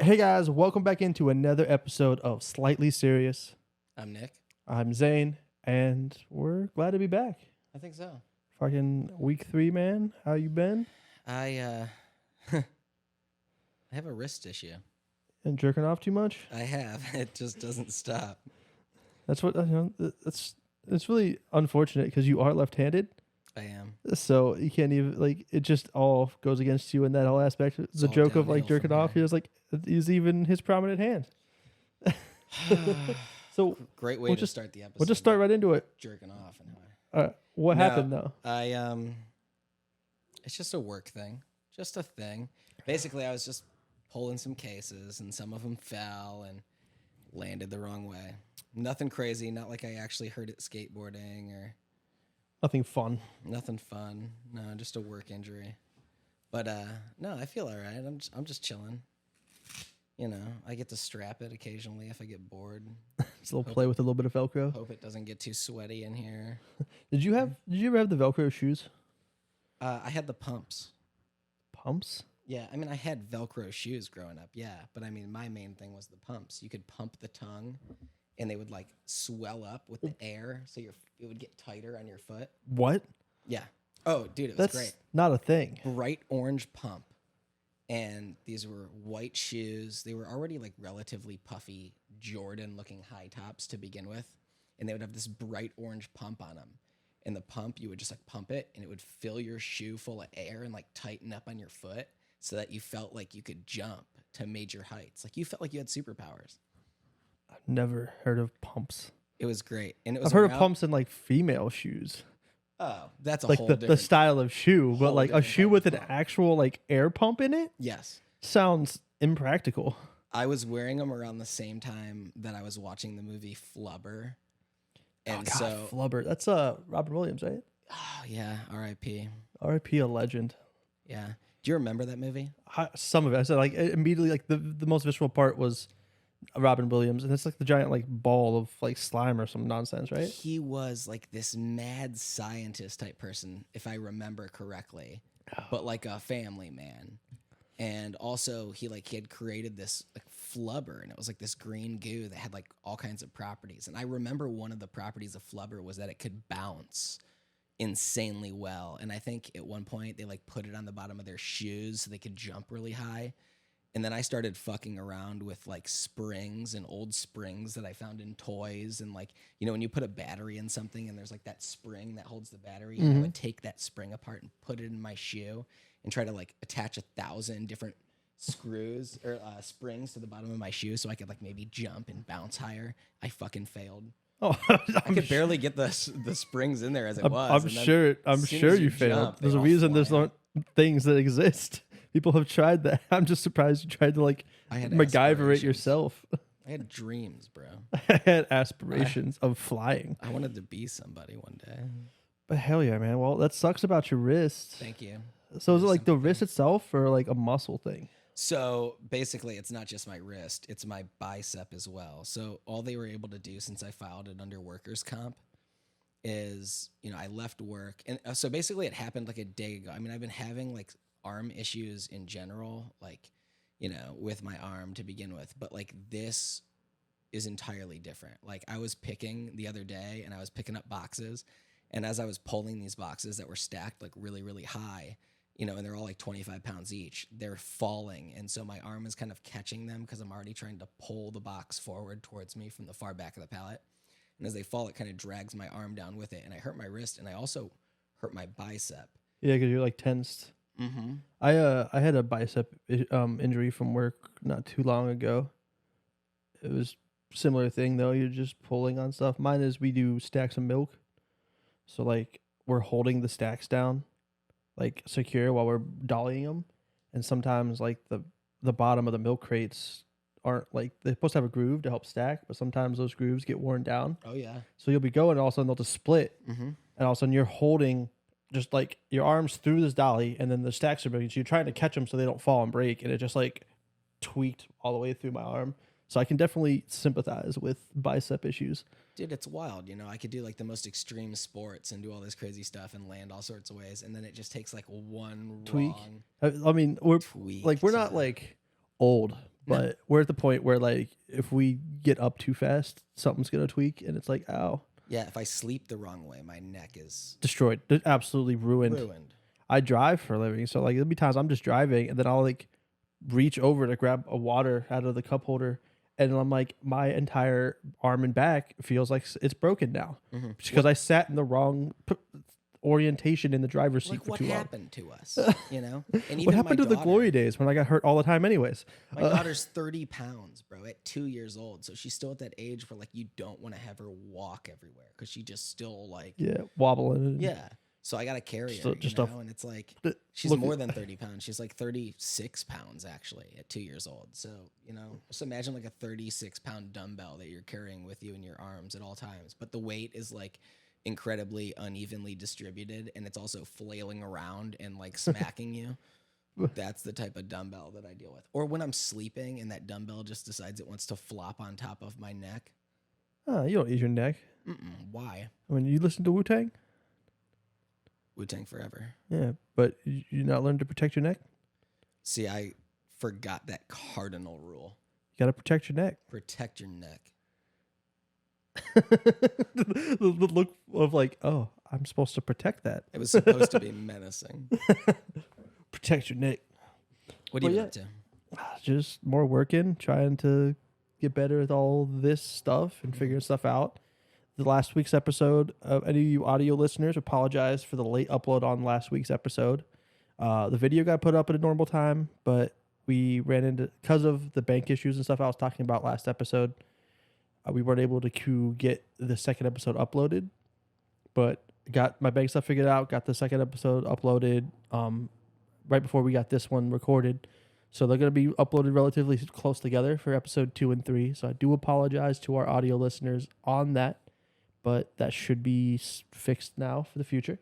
Hey guys, welcome back into another episode of Slightly Serious. I'm Nick. I'm Zane, and we're glad to be back. I think so. Fucking week 3, man. How you been? I I have a wrist issue. And jerking off too much? I have. It just doesn't stop. That's what it's really unfortunate because you are left-handed, I am. so you can't even it just all goes against you in that whole aspect. It's The all joke of downhill jerking from off, here. he was he's even his prominent hand. So Great way We'll to just- start the episode. we'll just start right into it. jerking off and how What No. happened though? it's just a work thing. Just a thing. Basically, I was just pulling some cases and some of them fell and landed the wrong way. Nothing crazy, not like I actually hurt it skateboarding or Nothing fun. nothing fun. No, just a work injury. But no, I feel all right. I'm just chilling. You know, I get to strap it occasionally if I get bored. Just a little play with a little bit of Velcro. Hope it doesn't get too sweaty in here. Did you ever have the Velcro shoes? I had the pumps. Pumps? Yeah, I mean, I had Velcro shoes growing up, yeah. But I mean, my main thing was the pumps. You could pump the tongue, and they would like swell up with the air, so it would get tighter on your foot. What? Yeah. Oh, dude, it was That's great. not a thing. Bright orange pump, and these were white shoes. They were already like relatively puffy Jordan-looking high tops to begin with, and they would have this bright orange pump on them. And the pump, you would just like pump it, and it would fill your shoe full of air and like tighten up on your foot, so that you felt like you could jump to major heights. Like you felt like you had superpowers. I've never heard of pumps. It was great. And it was I've heard of around- pumps in female shoes, Oh, that's a like whole the different. style of shoe, but whole like a different shoe type with of an pump. actual air pump in it Yes. sounds impractical. I was wearing them around the same time that I was watching the movie Flubber. And Oh, God, so, Flubber. That's Robert Williams, right? oh, yeah, R.I.P. R.I.P. a legend. Yeah. Do you remember that movie? Some of it. I said immediately the most visceral part was Robin Williams, and it's like the giant ball of slime or some nonsense, right? He was like this mad scientist type person, if I remember correctly, but like a family man. And also he had created this flubber, and it was like this green goo that had like all kinds of properties. And I remember one of the properties of flubber was that it could bounce insanely well. And I think at one point they put it on the bottom of their shoes so they could jump really high. And then I started fucking around with springs and old springs that I found in toys. And when you put a battery in something and there's that spring that holds the battery, and I would take that spring apart and put it in my shoe and try to attach 1,000 different screws or springs to the bottom of my shoe so I could maybe jump and bounce higher. I fucking failed. Oh, I could barely get the springs in there as it was. I'm and then sure. I'm as soon sure as you failed. jump, they There's a all reason fly there's out. not things that exist. People have tried that. I'm just surprised you tried to I had MacGyver it aspirations. yourself. I had dreams, bro. I had aspirations of flying. I wanted to be somebody one day. But hell yeah, man. Well, that sucks about your wrist. Thank you. So is it There's the something. wrist itself or a muscle thing? So basically, it's not just my wrist, it's my bicep as well. So all they were able to do since I filed it under workers' comp is, I left work. And so basically, it happened a day ago. I mean, I've been having arm issues in general, with my arm to begin with. But this is entirely different. I was picking the other day and I was picking up boxes. And as I was pulling these boxes that were stacked really, really high, and they're all 25 pounds each, they're falling. And so my arm is kind of catching them because I'm already trying to pull the box forward towards me from the far back of the pallet. And as they fall, it kind of drags my arm down with it. And I hurt my wrist, and I also hurt my bicep. Yeah, because you're tensed. Mm-hmm. I had a bicep injury from work not too long ago. It was similar thing though. You're just pulling on stuff. Mine is we do stacks of milk, so we're holding the stacks down, secure while we're dollying them, and sometimes the bottom of the milk crates aren't they're supposed to have a groove to help stack, but sometimes those grooves get worn down. Oh, yeah. So you'll be going, and all of a sudden they'll just split, Mm-hmm. and all of a sudden you're holding just your arms through this dolly, and then the stacks are breaking. So you're trying to catch them so they don't fall and break, and it just tweaked all the way through my arm. So I can definitely sympathize with bicep issues. Dude, it's wild. I could do the most extreme sports and do all this crazy stuff and land all sorts of ways. And then it just takes one Tweak. wrong I mean, we're tweak. we're not old, But we're at the point where like if we get up too fast, something's gonna tweak, and it's like, ow, Yeah, if I sleep the wrong way, my neck is destroyed, absolutely ruined. I drive for a living, so like there'll be times I'm just driving, and then I'll like reach over to grab a water out of the cup holder, and I'm like, my entire arm and back feels like it's broken now because I sat in the wrong orientation in the driver's seat Like, for what too long. happened to us? You know? And What happened to the glory days when I got hurt all the time, anyways? My daughter's 30 pounds, bro, at 2 years old. So she's still at that age where, like, you don't want to have her walk everywhere because she just still, like, Yeah, wobbling. yeah. So I got to carry So her, just you know? And it's like, she's look- more than 30 pounds. She's like 36 pounds, actually, at 2 years old. So, you know, just imagine like a 36-pound dumbbell that you're carrying with you in your arms at all times. But the weight is, like, incredibly unevenly distributed, and it's also flailing around and like smacking you. That's the type of dumbbell that I deal with. Or when I'm sleeping and that dumbbell just decides it wants to flop on top of my neck. You don't ease your neck. Why? When you listen to Wu-Tang? Wu-Tang forever. Yeah, but you not learn to protect your neck? See, I forgot that cardinal rule. You gotta protect your neck. Protect your neck. The look of like, oh, I'm supposed to protect that. It was supposed to be menacing. Protect your neck. What are you But up to? Just more working, trying to get better at all this stuff and figuring stuff out. The last week's episode, any of you audio listeners, apologize for the late upload on last week's episode. The video got put up at a normal time, but we ran into, because of the bank issues and stuff I was talking about last episode, we weren't able to get the second episode uploaded, but got my bank stuff figured out, got the second episode uploaded right before we got this one recorded. So they're going to be uploaded relatively close together for episode 2 and 3. So I do apologize to our audio listeners on that, but that should be fixed now for the future.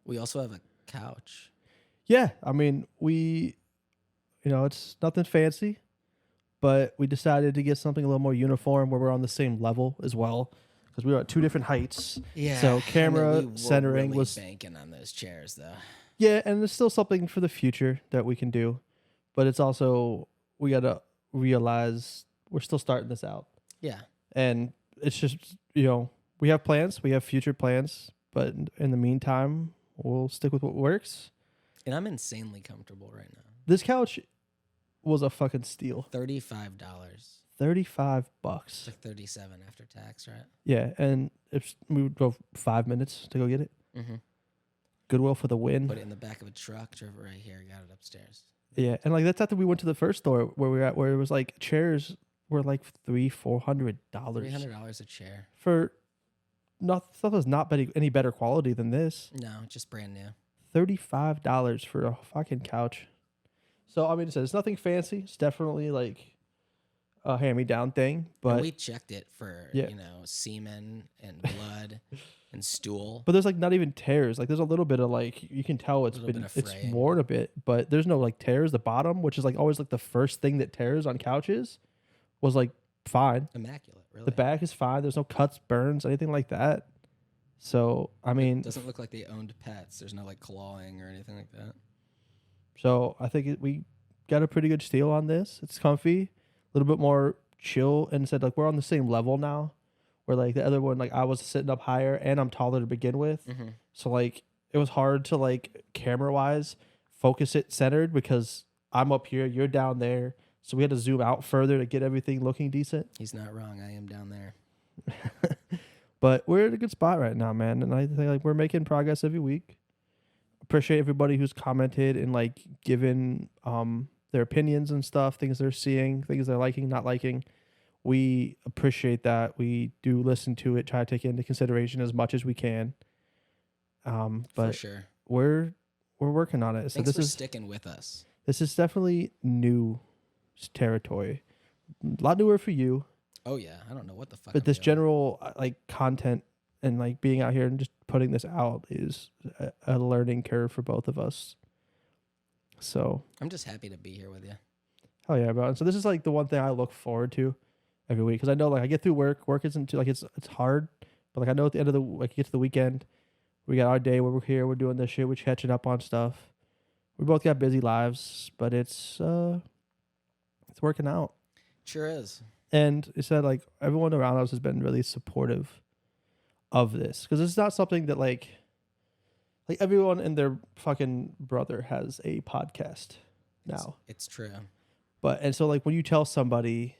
We also have a couch. Yeah, I mean, it's nothing fancy, but we decided to get something a little more uniform where we're on the same level as well, because we were at two different heights. Yeah. So camera we were centering really was banking on those chairs, though. Yeah, and there's still something for the future that we can do, but it's also we gotta realize we're still starting this out, Yeah. and it's just we have plans, we have future plans, but in the meantime, we'll stick with what works. And I'm insanely comfortable right now. This couch was a fucking steal. $35. $35. It's like 37 after tax, right? Yeah, and we would go 5 minutes to go get it. Mm-hmm. Goodwill for the win. Put it in the back of a truck, drove it right here, got it upstairs. Yeah, and like that's after we went to the first store where we were at, where it was like chairs were like $300-400 $300 a chair. for stuff that's not any better quality than this. No, just brand new. $35 for a fucking couch. So I mean, it's nothing fancy. It's definitely like a hand-me-down thing, but And we checked it for Yeah. semen and blood and stool. But there's like not even tears. Like there's a little bit of like you can tell it's Little been bit of it's fraying. worn a bit, but there's no like tears. The bottom, which is like always like the first thing that tears on couches, was like fine. Immaculate, really. The back is fine. There's no cuts, burns, anything like that. So I mean, Doesn't look like they owned pets. There's no like clawing or anything like that. so I think we got a pretty good steal on this. It's comfy, a little bit more chill, and said like we're on the same level now. Where like the other one, like I was sitting up higher and I'm taller to begin with. Mm-hmm. So like it was hard to like camera wise focus it centered because I'm up here, you're down there. So we had to zoom out further to get everything looking decent. He's not wrong. I am down there. But we're in a good spot right now, man. And I think like we're making progress every week. Appreciate everybody who's commented and like given their opinions and stuff, things they're seeing, things they're liking, not liking. We appreciate that. We do listen to it, try to take it into consideration as much as we can. For But sure. we're working on it. So Thanks this for is sticking with us. this is definitely new territory. A lot newer for you, Oh yeah, I don't know what the fuck. but I'm this doing. general like content and like being out here and just putting this out is a learning curve for both of us. So I'm just happy to be here with you. hell yeah, bro. And so this is like the one thing I look forward to every week because I know like I get through work. Work isn't too, like it's hard, but like I know at the end of the like get to the weekend, we got our day where we're here, we're doing this shit, we're catching up on stuff. We both got busy lives, but it's it's working out. Sure is. And it said like everyone around us has been really supportive of this because it's not something that like everyone and their fucking brother has a podcast now. It's true. But and so like when you tell somebody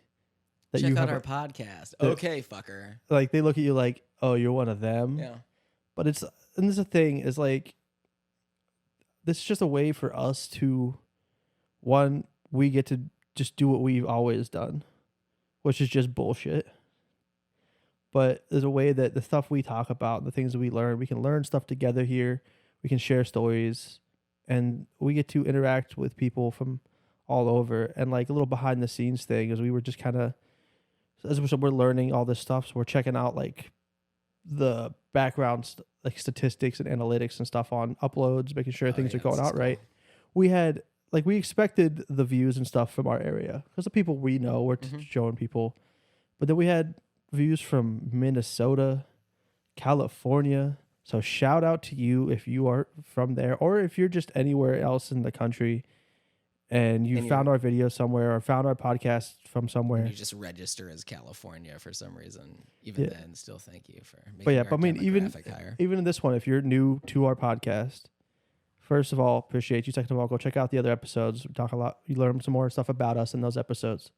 that Check you out have our podcast. the- Okay, fucker. like they look at you like, oh, you're one of them. Yeah. But it's and there's a thing is like this is just a way for us to one, we get to just do what we've always done, which is just bullshit. But there's a way that the stuff we talk about, the things that we learn, we can learn stuff together here. We can share stories, and we get to interact with people from all over. And like a little behind the scenes thing is we were just kind of, as we're learning all this stuff, so we're checking out like the background, like statistics and analytics and stuff on uploads, making sure things are going out right. We had like we expected the views and stuff from our area because the people we know were showing people, but then we had views from Minnesota, California. So shout out to you if you are from there or if you're just anywhere else in the country and you found our video somewhere or found our podcast from somewhere. You just register as California for some reason. Even then, still thank you for making but yeah, our but I mean, demographic higher. even in this one, if you're new to our podcast, first of all, appreciate you. Second of all, go check out the other episodes. We talk a lot. You learn some more stuff about us in those episodes.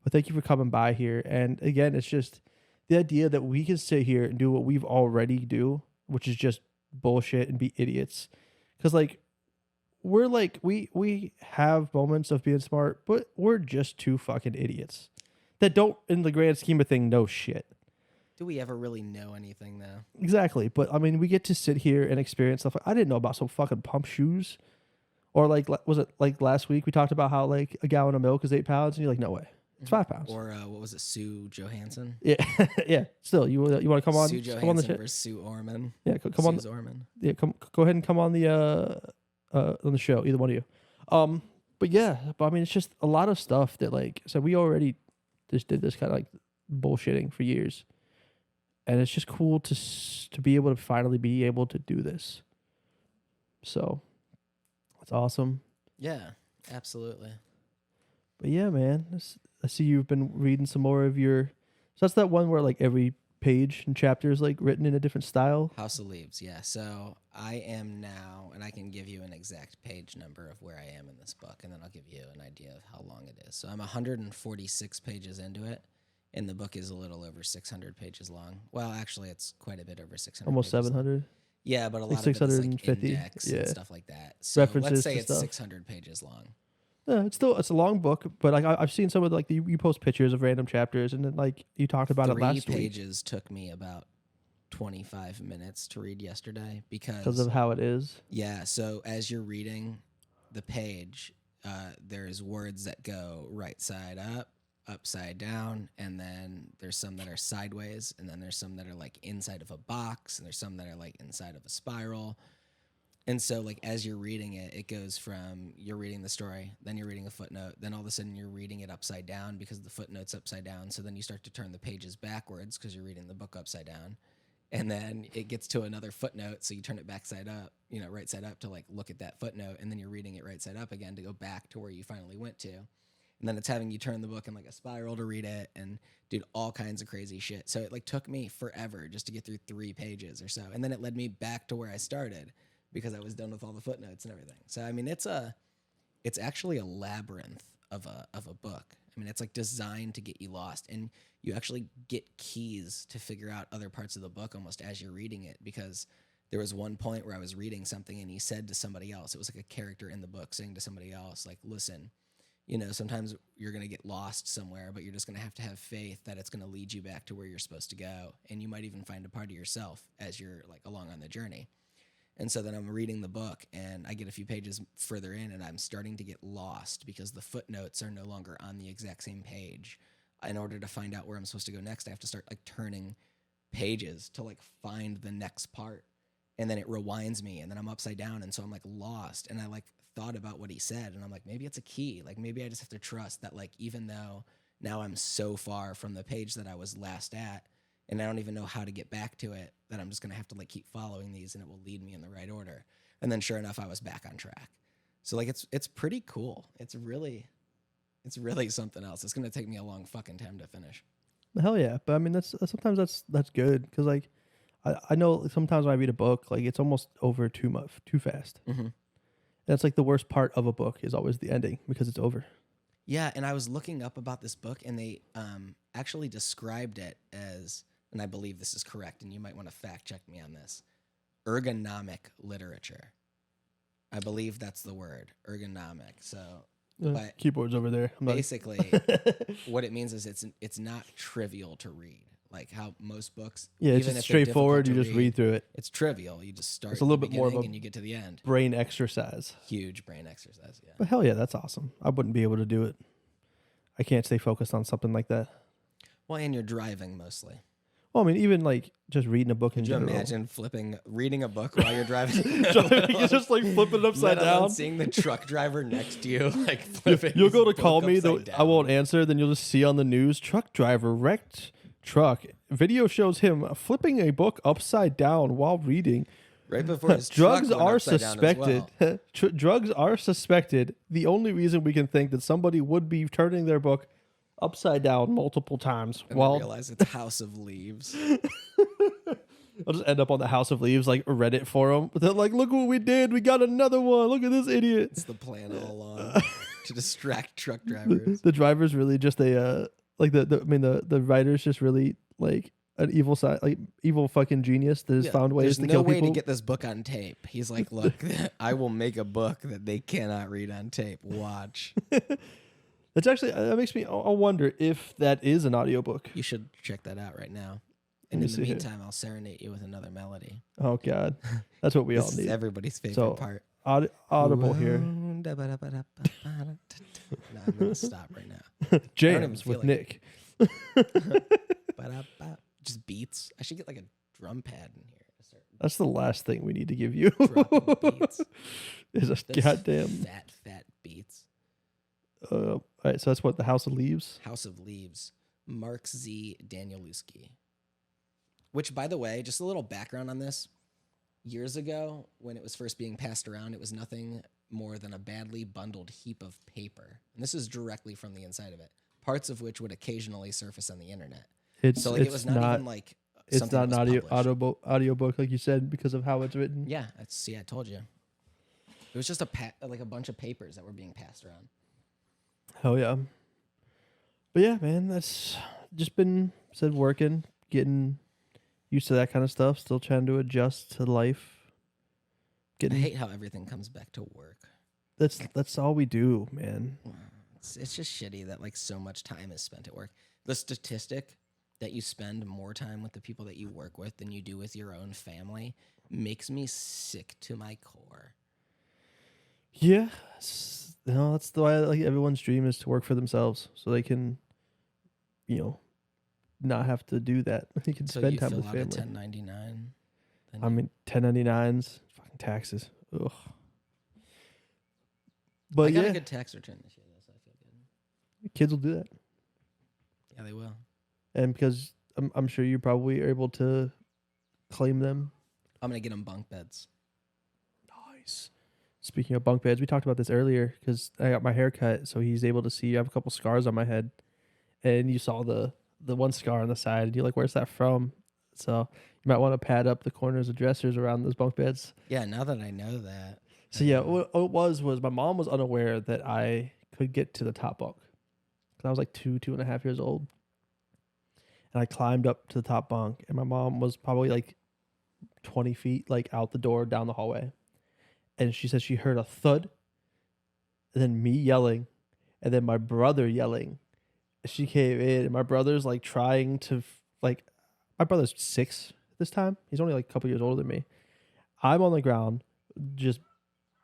But thank you for coming by here. And again, it's just the idea that we can sit here and do what we've already do, which is just bullshit and be idiots. Because like we're like we have moments of being smart, but we're just two fucking idiots that don't, in the grand scheme of things, know shit. Do we ever really know anything though? Exactly. But I mean, we get to sit here and experience stuff. I didn't know about some fucking pump shoes. Or like, was it like last week we talked about how like a gallon of milk is 8 pounds? And you're like, no way. It's 5 pounds. Or what was it, Sue Johansson? Yeah. Yeah. Still, you want to come on? Sue Come on the Johansson shit? versus Sue Orman. Yeah. Come on. Suze Orman. Yeah. Go ahead and come on the show. Either one of you. But yeah, I mean, it's just a lot of stuff that like, so we already just did this kind of like bullshitting for years. And it's just cool to be able to finally be able to do this. So that's awesome. Yeah, absolutely. But yeah, man, I see you've been reading some more of your. So that's that one where like every page and chapter is like written in a different style. House of Leaves, yeah. So I am now, and I can give you an exact page number of where I am in this book, and then I'll give you an idea of how long it is. So I'm 146 pages into it, and the book is a little over 600 pages long. Well, actually, it's quite a bit over 600. Almost pages 700. Long. Yeah, but a Like lot of it is like 650, index yeah. and stuff like that. So References let's say to it's stuff. 600 pages long. Yeah, it's a long book, but like I've seen some of like you post pictures of random chapters, and then like you talked about it last 3 week pages took me about 25 minutes to read yesterday because of how it is. Yeah, so as you're reading the page, there's words that go right side up, upside down, and then there's some that are sideways, and then there's some that are like inside of a box, and there's some that are like inside of a spiral. And so like as you're reading it, it goes from you're reading the story, then you're reading a footnote, then all of a sudden you're reading it upside down because the footnote's upside down. So then you start to turn the pages backwards because you're reading the book upside down. And then it gets to another footnote, so you turn it back side up, right side up to like look at that footnote, and then you're reading it right side up again to go back to where you finally went to. And then it's having you turn the book in like a spiral to read it and do all kinds of crazy shit. So it like took me forever just to get through 3 pages or so. And then it led me back to where I started because I was done with all the footnotes and everything. So I mean it's actually a labyrinth of a book. I mean, it's like designed to get you lost, and you actually get keys to figure out other parts of the book almost as you're reading it, because there was one point where I was reading something and he said to somebody else, it was like a character in the book saying to somebody else, like, listen, sometimes you're going to get lost somewhere, but you're just going to have faith that it's going to lead you back to where you're supposed to go. And you might even find a part of yourself as you're like along on the journey. And so then I'm reading the book and I get a few pages further in and I'm starting to get lost because the footnotes are no longer on the exact same page. In order to find out where I'm supposed to go next, I have to start like turning pages to like find the next part. And then it rewinds me and then I'm upside down. And so I'm like lost. And I like thought about what he said and I'm like, maybe it's a key. Like maybe I just have to trust that, like, even though now I'm so far from the page that I was last at, and I don't even know how to get back to it, that I'm just going to have to like keep following these and it will lead me in the right order. And then sure enough, I was back on track. So like, it's pretty cool. It's It's really something else. It's gonna take me a long fucking time to finish. Hell yeah. But I mean, that's sometimes that's good because like I know sometimes when I read a book, like it's almost over too fast. Mm-hmm. That's like the worst part of a book is always the ending because it's over. Yeah, and I was looking up about this book, and they actually described it as, and I believe this is correct, and you might want to fact check me on this, ergonomic literature. I believe that's the word, ergonomic. So But Keyboard's over there. I'm not- basically, what it means is it's not trivial to read. Like how most books, yeah, it's even just if they're straightforward. You difficult just to read through it. It's trivial. You just start. It's a little at the bit more of beginning a- and you get to the end. Brain exercise. Huge brain exercise. Yeah. But hell yeah, that's awesome. I wouldn't be able to do it. I can't stay focused on something like that. Well, and you're driving mostly. Well, I mean, even like just reading a book in Could you general. imagine reading a book while you're driving? You just like flipping it upside Let alone down. seeing the truck driver next to you, like flipping. You'll go to his call book me, upside I down. won't answer. Then you'll just see on the news, truck driver wrecked truck. Video shows him flipping a book upside down while reading. Right before his Drugs truck went are upside down as suspected. well. Drugs are suspected. The only reason we can think that somebody would be turning their book upside down multiple times And while I realize it's House of Leaves. I'll just end up on the House of Leaves like Reddit forum. They're like, look what we did. We got another one. Look at this idiot. It's the plan all along to distract truck drivers. The driver's really just a like the writer's just really like an evil side, like evil fucking genius that has Yeah, found ways there's to no kill way people. to get this book on tape. He's like, look, I will make a book that they cannot read on tape. Watch. It's actually that makes me. I wonder if that is an audiobook. You should check that out right now. Let And me in the see here. meantime, I'll serenade you with another melody. Oh God, that's what we all This is need. everybody's favorite So, part. Audible here. No, I'm gonna stop right now. Jams feel with like Nick. Ba-da-ba. Just beats. I should get like a drum pad in here. to start That's the last thing we need to give you. dropping beats. Is a Those goddamn. fat beats. All right, so that's what the House of Leaves. House of Leaves. Mark Z. Danielewski. Which, by the way, just a little background on this. Years ago, when it was first being passed around, it was nothing more than a badly bundled heap of paper. And this is directly from the inside of it. Parts of which would occasionally surface on the internet. It's So like, it was not even like it's something not that an was published. audiobook like you said because of how it's written. Yeah, I told you. It was just like a bunch of papers that were being passed around. Hell yeah. But yeah, man, that's just been working, getting used to that kind of stuff, still trying to adjust to life. I hate how everything comes back to work. That's all we do, man. It's just shitty that like so much time is spent at work. The statistic that you spend more time with the people that you work with than you do with your own family makes me sick to my core. Yeah. That's the way like everyone's dream is to work for themselves so they can, not have to do that. They can So spend you time fill with out family. a 1099. then I you- mean, 1099s, fucking taxes. Ugh. But I got yeah, a good tax return this year, though, so I feel good. kids will do that. Yeah, they will. And because I'm sure you probably are able to claim them. I'm gonna get them bunk beds. Nice. Speaking of bunk beds, we talked about this earlier because I got my hair cut, so he's able to see I have a couple scars on my head, and you saw the one scar on the side, and you're like, "Where's that from?" So you might want to pad up the corners of dressers around those bunk beds. Yeah, now that I know that. So yeah, what it was my mom was unaware that I could get to the top bunk because I was like 2.5 years old, and I climbed up to the top bunk, and my mom was probably like 20 feet like out the door down the hallway, and she said she heard a thud, and then me yelling, and then my brother yelling. She came in, and my brother's like trying to my brother's 6 at this time. He's only like a couple years older than me. I'm on the ground, just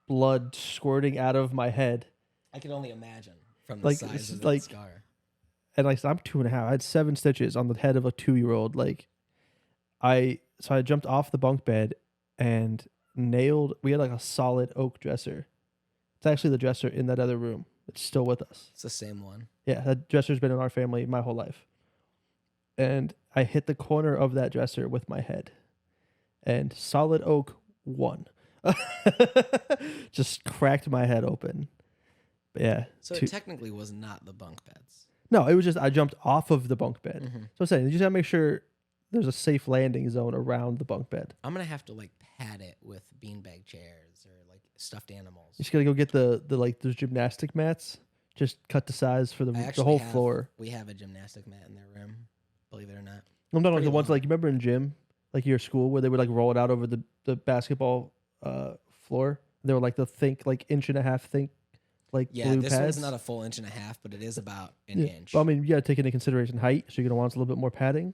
blood squirting out of my head. I can only imagine from the Like, size it's of that like- scar. And like I'm 2.5. I had 7 stitches on the head of a 2-year-old. I jumped off the bunk bed and nailed. We had like a solid oak dresser. It's actually the dresser in that other room. It's still with us. It's the same one. Yeah, that dresser's been in our family my whole life. And I hit the corner of that dresser with my head. And solid oak won. Just cracked my head open. But yeah. So it technically was not the bunk beds. No, it was just I jumped off of the bunk bed. Mm-hmm. So I'm saying you just gotta make sure there's a safe landing zone around the bunk bed. I'm gonna have to like pad it with beanbag chairs or like stuffed animals. You just gotta go get the like those gymnastic mats. Just cut the size for the whole floor. We have a gymnastic mat in their room, believe it or not. I'm talking like Pretty the ones long. like you remember in gym, like your school where they would like roll it out over the basketball floor. They were like the like inch and a half like Yeah, blue this pads. one's not a full inch and a half, but it is about an Yeah. inch. But I mean, you gotta take into consideration height, so you're gonna want a little bit more padding.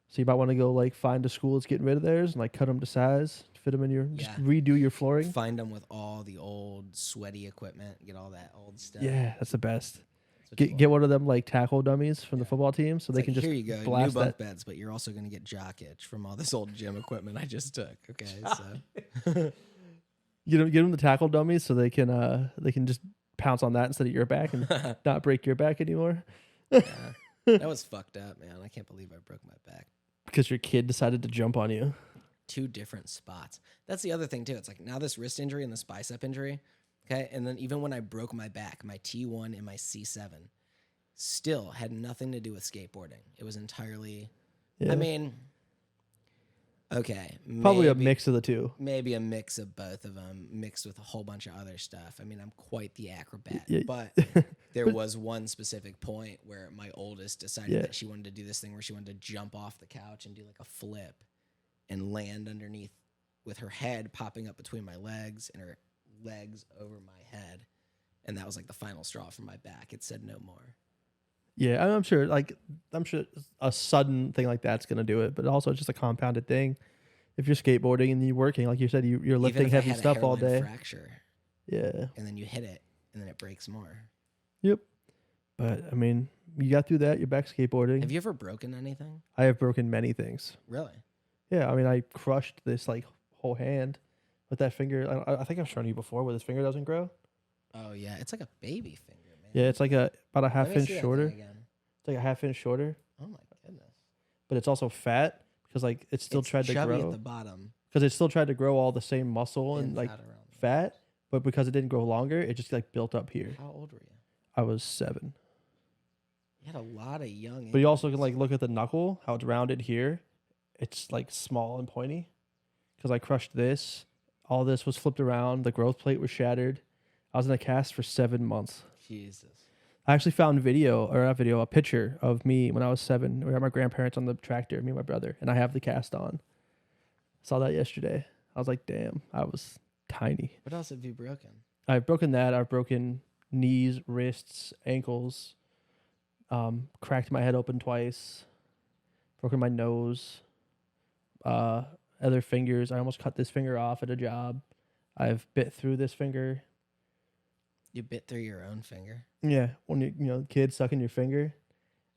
So you might want to go like find a school that's getting rid of theirs and like cut them to size, fit them in your just Yeah. redo your flooring. Find them with all the old sweaty equipment, get all that old stuff. Yeah, that's the best. That's what you Get want. one of them like tackle dummies from the Yeah. football team, so It's they like, can just here you go, new blast bunk that. beds, but you're also gonna get jock itch from all this old gym equipment I just took. Okay, so Get them the tackle dummies so they can just pounce on that instead of your back and not break your back anymore yeah. That was fucked up, man. I can't believe I broke my back. because your kid decided to jump on you. 2 different spots. That's the other thing too. It's like now this wrist injury and this bicep injury. Okay. And then even when I broke my back, my T1 and my C7 still had nothing to do with skateboarding. It was entirely, Yeah. I mean, okay. Probably a maybe- mix of the two. Maybe a mix of both of them mixed with a whole bunch of other stuff. I mean, I'm quite the acrobat, Yeah. but there was one specific point where my oldest decided Yeah. that she wanted to do this thing where she wanted to jump off the couch and do like a flip and land underneath with her head popping up between my legs and her legs over my head. And that was like the final straw for my back. It said no more. Yeah, I'm sure. Like, I'm sure a sudden thing like that's gonna do it, but also it's just a compounded thing. If you're skateboarding and you're working, like you said, you're lifting Even if I heavy had a stuff all hairline day. fracture Yeah. and then you hit it and then it breaks more. Yep. But I mean, you got through that. You're back skateboarding. Have you ever broken anything? I have broken many things. Really? Yeah, I mean, I crushed this like whole hand with that finger. I think I've shown you before where this finger doesn't grow. Oh yeah, it's like a baby finger, man. Yeah, it's like about a Let half me inch see that thing shorter. again. It's like a half inch shorter, Oh my goodness. but it's also fat because like it still It's tried to chubby grow at the bottom because it still tried to grow all the same muscle and and like fat around the fat, but because it didn't grow longer, it just like built up here. edge. How old were you? I was 7. You had a lot of young. But you also can injuries. like look at the knuckle, how it's rounded here. It's like small and pointy because I crushed this. All this was flipped around. The growth plate was shattered. I was in a cast for 7 months. Jesus. I actually found a picture of me when I was 7. We were at my grandparents on the tractor, me and my brother, and I have the cast on. Saw that yesterday. I was like, damn, I was tiny. What else have you broken? I've broken that. I've broken knees, wrists, ankles, cracked my head open twice, broken my nose, other fingers. I almost cut this finger off at a job. I've bit through this finger. You bit through your own finger. Yeah, when you know, kid sucking your finger,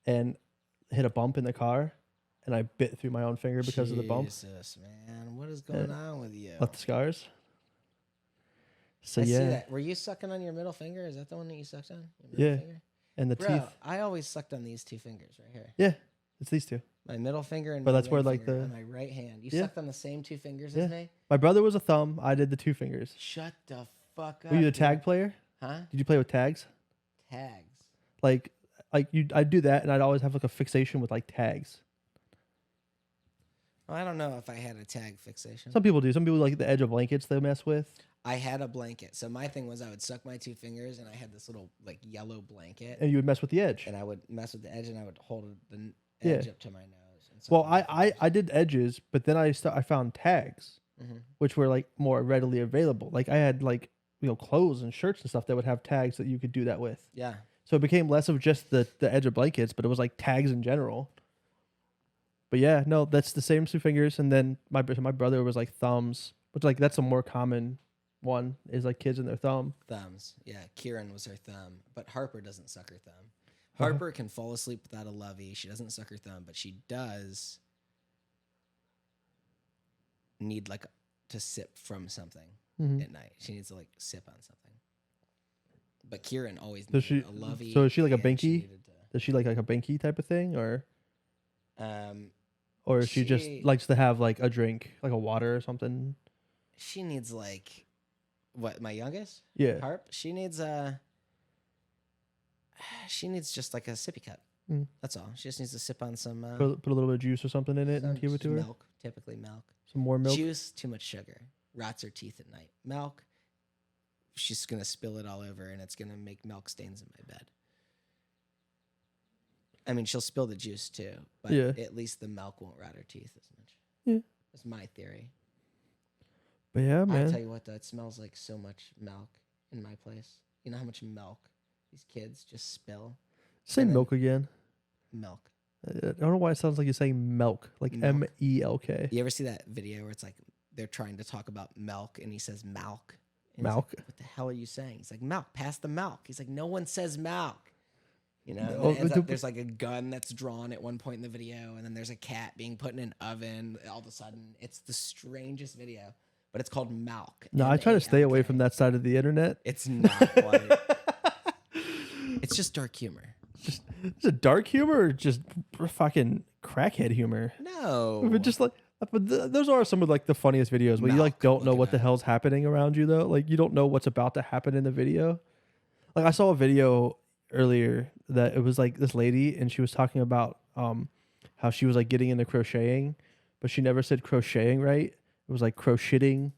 and hit a bump in the car, and I bit through my own finger because of the bump. Jesus, man, what is going on with you? Left the scars. So I see yeah, that. Were you sucking on your middle finger? Is that the one that you sucked on? Your Yeah. middle finger? and the Bro, teeth. I always sucked on these 2 fingers right here. Yeah, it's these two. My middle finger and But my that's where, ring like, finger the- on my right hand. You Yeah. sucked on the same 2 fingers Yeah. as me? My brother was a thumb. I did the 2 fingers. Shut the fuck up. Were you a dude. tag player? Huh? Did you play with tags? Tags. Like I'd do that, and I'd always have like a fixation with like tags. Well, I don't know if I had a tag fixation. Some people do. Some people like the edge of blankets they mess with. I had a blanket. So my thing was I would suck my 2 fingers and I had this little like yellow blanket And you would mess with the edge. and I would mess with the edge and I would hold the Yeah. edge up to my nose. And suck Well, on my I fingers. did edges, but then I found tags, Mhm. which were like more readily available. Like I had like clothes and shirts and stuff that would have tags that you could do that with. Yeah. So it became less of just the edge of blankets, but it was like tags in general. But yeah, no, that's the same 2 fingers, and then my brother was like thumbs, which like that's a more common one is like kids in their thumb. Thumbs. Yeah. Kieran was her thumb, but Harper doesn't suck her thumb. Uh-huh. Harper can fall asleep without a lovey. She doesn't suck her thumb, but she does need like to sip from something Mhm. at night. She needs to like sip on something. But Kieran always Does needed she- a lovey. so is she like a and she binky? needed Does she like a binky type of thing, or she just She- likes to have like a drink, like a water or something? she needs like what? My youngest Yeah. Harp. She needs She needs just like a sippy cup. Mm. That's all. She just needs to sip on some Put a little bit of juice or something in it and give it to her. milk. Typically milk. Some more milk. Juice, too much sugar. Rots her teeth at night. Milk, she's gonna spill it all over, and it's gonna make milk stains in my bed. I mean, she'll spill the juice too, but Yeah. at least the milk won't rot her teeth as much. Yeah. That's my theory. But yeah, I tell man. you what, though, it smells like so much milk in my place. You know how much milk these kids just spill? Say and then- milk again. Milk. I don't know why it sounds like you're saying milk, like Milk. MELK. You ever see that video where it's like they're trying to talk about milk and he says milk? And he's Milk? like, what the hell are you saying? He's like, milk, pass the milk. He's like, no one says milk. You know, and Oh, it ends the- up, there's like a gun that's drawn at one point in the video, and then there's a cat being put in an oven. All of a sudden, it's the strangest video, but it's called milk. No, I try to stay away M-A-L-K. from that side of the internet. It's not like, it's just dark humor. Is it dark humor or just fucking crackhead humor? No. But just like, but those are some of like the funniest videos where you like Milk, don't know look what it the up. hell's happening around you though. Like you don't know what's about to happen in the video. Like I saw a video earlier that it was like this lady and she was talking about how she was like getting into crocheting, but she never said crocheting right. It was like crocheting,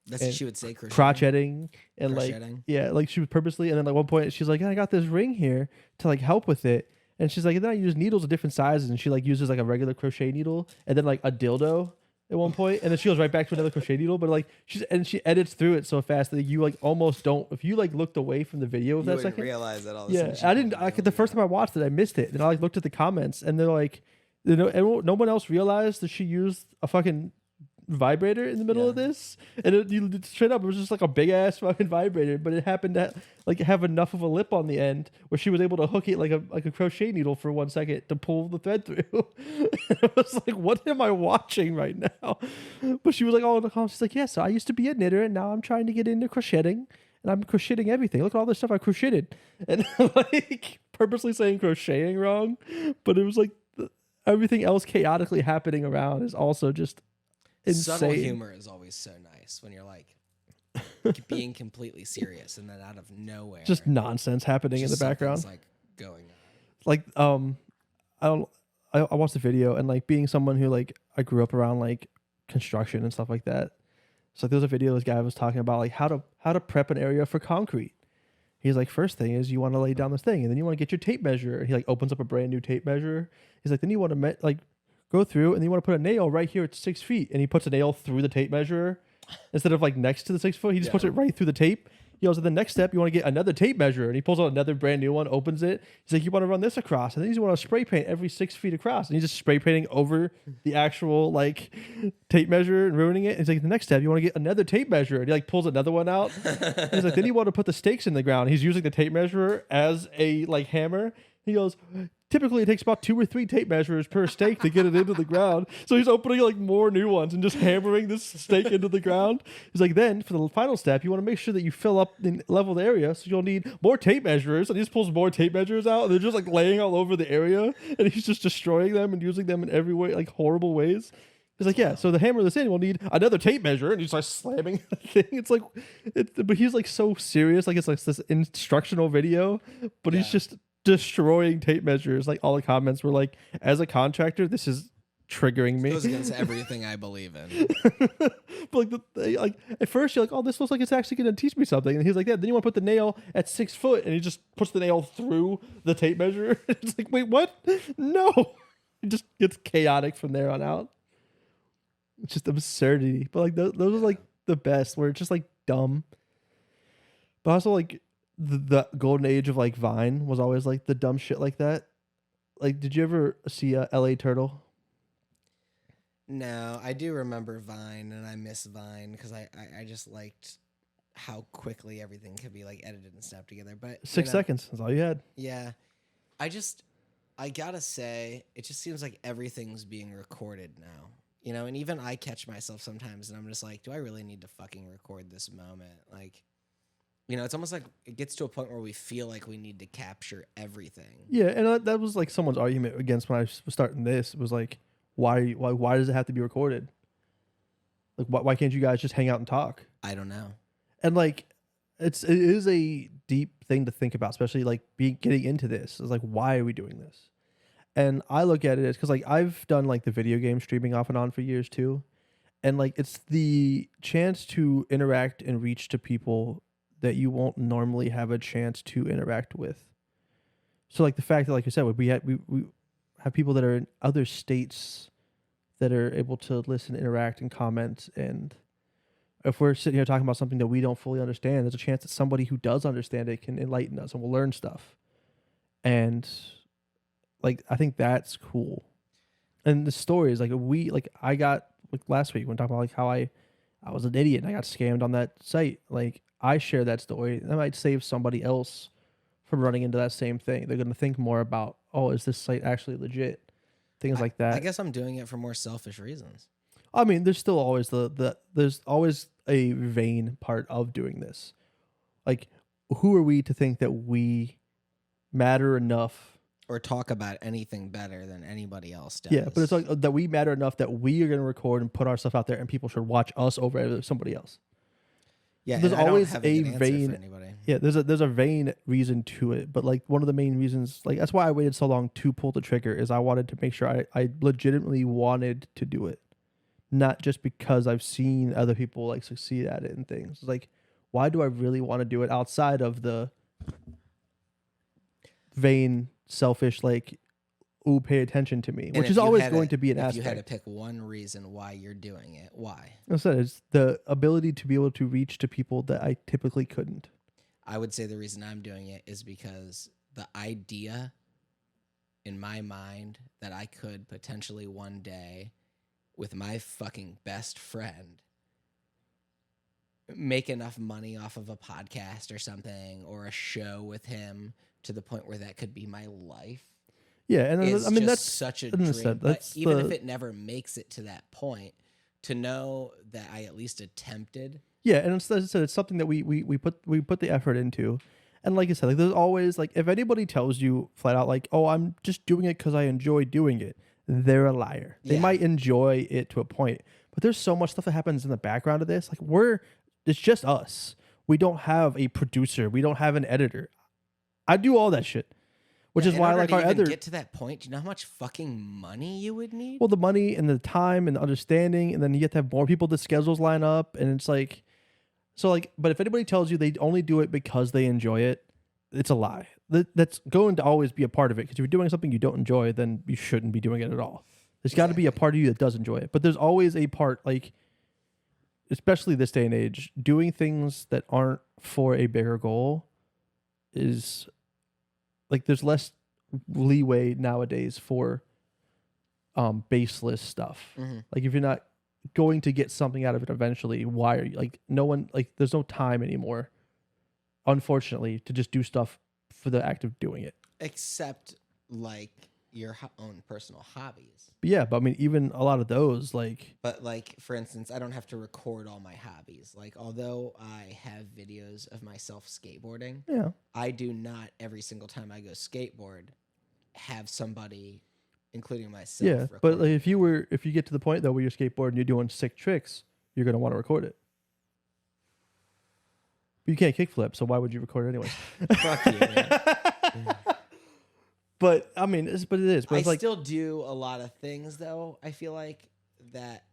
That's and what she would say. crotcheting, and like Crocheting. yeah, like she was purposely. And then like one point she's like, yeah, I got this ring here to like help with it. And she's like, and then I use needles of different sizes, and she like uses like a regular crochet needle and then like a dildo at one point, and then she goes right back to another crochet needle. But like she edits through it so fast that you like almost don't. If you like looked away from the video of You that wouldn't second, realize that all of a yeah, sudden she I didn't. put it The on. first time I watched it, I missed it. And I like looked at the comments, and they're like, you know, no one else realized that she used a fucking vibrator in the middle of Yeah. this, and straight up, it was just like a big ass fucking vibrator. But it happened to like have enough of a lip on the end where she was able to hook it like a crochet needle for 1 second to pull the thread through. I was like, what am I watching right now? But she was like, oh, in the comments, she's like, yeah, so I used to be a knitter, and now I'm trying to get into crocheting. And I'm crocheting everything. Look at all this stuff I crocheted. And like purposely saying crocheting wrong. But it was like everything else chaotically happening around is also just insane. Subtle humor is always so nice when you're like being completely serious and then out of nowhere, Just nonsense happening in the just background. something's, like going on. Like I watched the video, and like being someone who like I grew up around like construction and stuff like that. So there was a video this guy was talking about like how to prep an area for concrete. He's like, first thing is you want to lay down this thing, and then you want to get your tape measure. And he like opens up a brand new tape measure. He's like, then you want to like go through, and you want to put a nail right here at 6 feet, and he puts a nail through the tape measure instead of like next to the 6 foot. He just puts it right through the tape. He goes, and the next step, you want to get another tape measure, and he pulls out another brand new one, opens it. He's like, you want to run this across, and then you want to spray paint every 6 feet across, and he's just spray painting over the actual like tape measure and ruining it. He's like, the next step, you want to get another tape measure, and he like pulls another one out. And he's like, then you want to put the stakes in the ground. He's using the tape measure as a like hammer. He goes, typically it takes about 2 or 3 tape measures per stake to get it into the ground. So he's opening like more new ones and just hammering this stake into the ground. He's like, then for the final step, you want to make sure that you fill up the leveled area. So you'll need more tape measures. And he just pulls more tape measures out. And they're just like laying all over the area. And he's just destroying them and using them in every way, like horrible ways. He's like, yeah, so to hammer this in, we'll need another tape measure. And he's like slamming the thing. It's like, but he's like so serious. Like it's like this instructional video, but he's just destroying tape measures. Like all the comments were like, as a contractor, this is triggering me. It goes against everything I believe in. But like at first you're like, oh, this looks like it's actually going to teach me something. And he's like, yeah, then you want to put the nail at 6 foot, and he just puts the nail through the tape measure. It's like, wait, what? No. It just gets chaotic from there on out. It's just absurdity. But like those are like the best, where it's just like dumb. But also like the golden age of like Vine was always like the dumb shit like that. Like, did you ever see LA Turtle? No, I do remember Vine, and I miss Vine because I just liked how quickly everything could be like edited and snapped together. But 6 seconds. That's all you had. Yeah, I gotta say, it just seems like everything's being recorded now. You know, and even I catch myself sometimes, and I'm just like, do I really need to fucking record this moment? Like, you know, it's almost like it gets to a point where we feel like we need to capture everything. Yeah, and that was like someone's argument against when I was starting this. It was like, why does it have to be recorded? Like, why can't you guys just hang out and talk? I don't know. And like, it is a deep thing to think about, especially like getting into this. Is like, why are we doing this? And I look at it as because like I've done like the video game streaming off and on for years too, and like it's the chance to interact and reach to people that you won't normally have a chance to interact with. So like the fact that, like you said, we have people that are in other states that are able to listen, interact, and comment. And if we're sitting here talking about something that we don't fully understand, there's a chance that somebody who does understand it can enlighten us and we'll learn stuff. And like I think that's cool. And the stories, like I got like last week when talking about like how I was an idiot and I got scammed on that site. Like I share that story, that might save somebody else from running into that same thing. They're gonna think more about, oh, is this site actually legit? Things like that. I guess I'm doing it for more selfish reasons. I mean, there's still always there's always a vain part of doing this. Like, who are we to think that we matter enough? Or talk about anything better than anybody else does. Yeah, but it's like that we matter enough that we are going to record and put our stuff out there, and people should watch us over somebody else. Yeah, so there's always a vain. vain. Yeah, there's a vain reason to it, but like one of the main reasons, like that's why I waited so long to pull the trigger, is I wanted to make sure I legitimately wanted to do it, not just because I've seen other people like succeed at it and things. It's like, why do I really want to do it outside of the vain, selfish, like, ooh, pay attention to me, And which if is you always had going a- to be an If aspect. you had to pick one reason why you're doing it, why? I said it's the ability to be able to reach to people that I typically couldn't. I would say the reason I'm doing it is because the idea in my mind that I could potentially one day, with my fucking best friend, make enough money off of a podcast or something or a show with him to the point where that could be my life. Yeah, and Is I mean just that's such a I understand. dream. But That's even the- if it never makes it to that point, to know that I at least attempted. Yeah, and it's, as I said, it's something that we put the effort into, and like I said, like there's always like if anybody tells you flat out like, oh, I'm just doing it because I enjoy doing it, they're a liar. They Yeah. might enjoy it to a point, but there's so much stuff that happens in the background of this. Like it's just us. We don't have a producer. We don't have an editor. I do all that shit, which is In why order like to our even other get to that point, do you know how much fucking money you would need? well, the money and the time and the understanding, and then you get to have more people. The schedules line up, and it's like, so like. But if anybody tells you they only do it because they enjoy it, it's a lie. That's going to always be a part of it. Because if you're doing something you don't enjoy, then you shouldn't be doing it at all. There's got to be a part of you that does enjoy it. But there's always a part, like, especially this day and age, doing things that aren't for a bigger goal is like there's less leeway nowadays for baseless stuff. Mhm. Like if you're not going to get something out of it eventually, why are you like no one like there's no time anymore, unfortunately, to just do stuff for the act of doing it. Except like your own personal hobbies. But yeah, but I mean even a lot of those like But like, for instance, I don't have to record all my hobbies. Like, although I have videos of myself skateboarding, yeah. I do not every single time I go skateboard have somebody, including myself. Yeah, record but like it. if you get to the point though where you're skateboarding and you're doing sick tricks, you're gonna want to record it. But you can't kickflip, so why would you record it anyway? Fuck you, man. But I mean, but it is. But I it's like still do a lot of things, though. I feel like that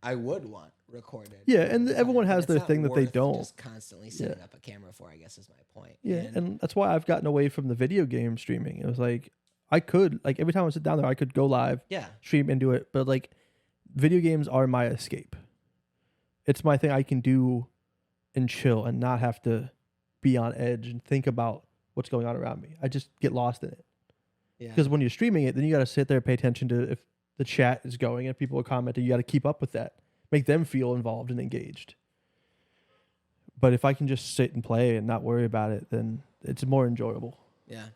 I would want recorded. Yeah, all and the everyone time, has but it's their not thing that they worth don't. Just constantly setting up a camera for, I guess, is my point. yeah, and that's why I've gotten away from the video game streaming. It was like I could like every time I sit down there, I could go live, yeah, stream and do it. But like, video games are my escape. It's my thing I can do and chill and not have to be on edge and think about what's going on around me. I just get lost in it. yeah. Because when you're streaming it, then you got to sit there, pay attention to if the chat is going and people are commenting. You got to keep up with that, make them feel involved and engaged. But if I can just sit and play and not worry about it, then it's more enjoyable. Yeah.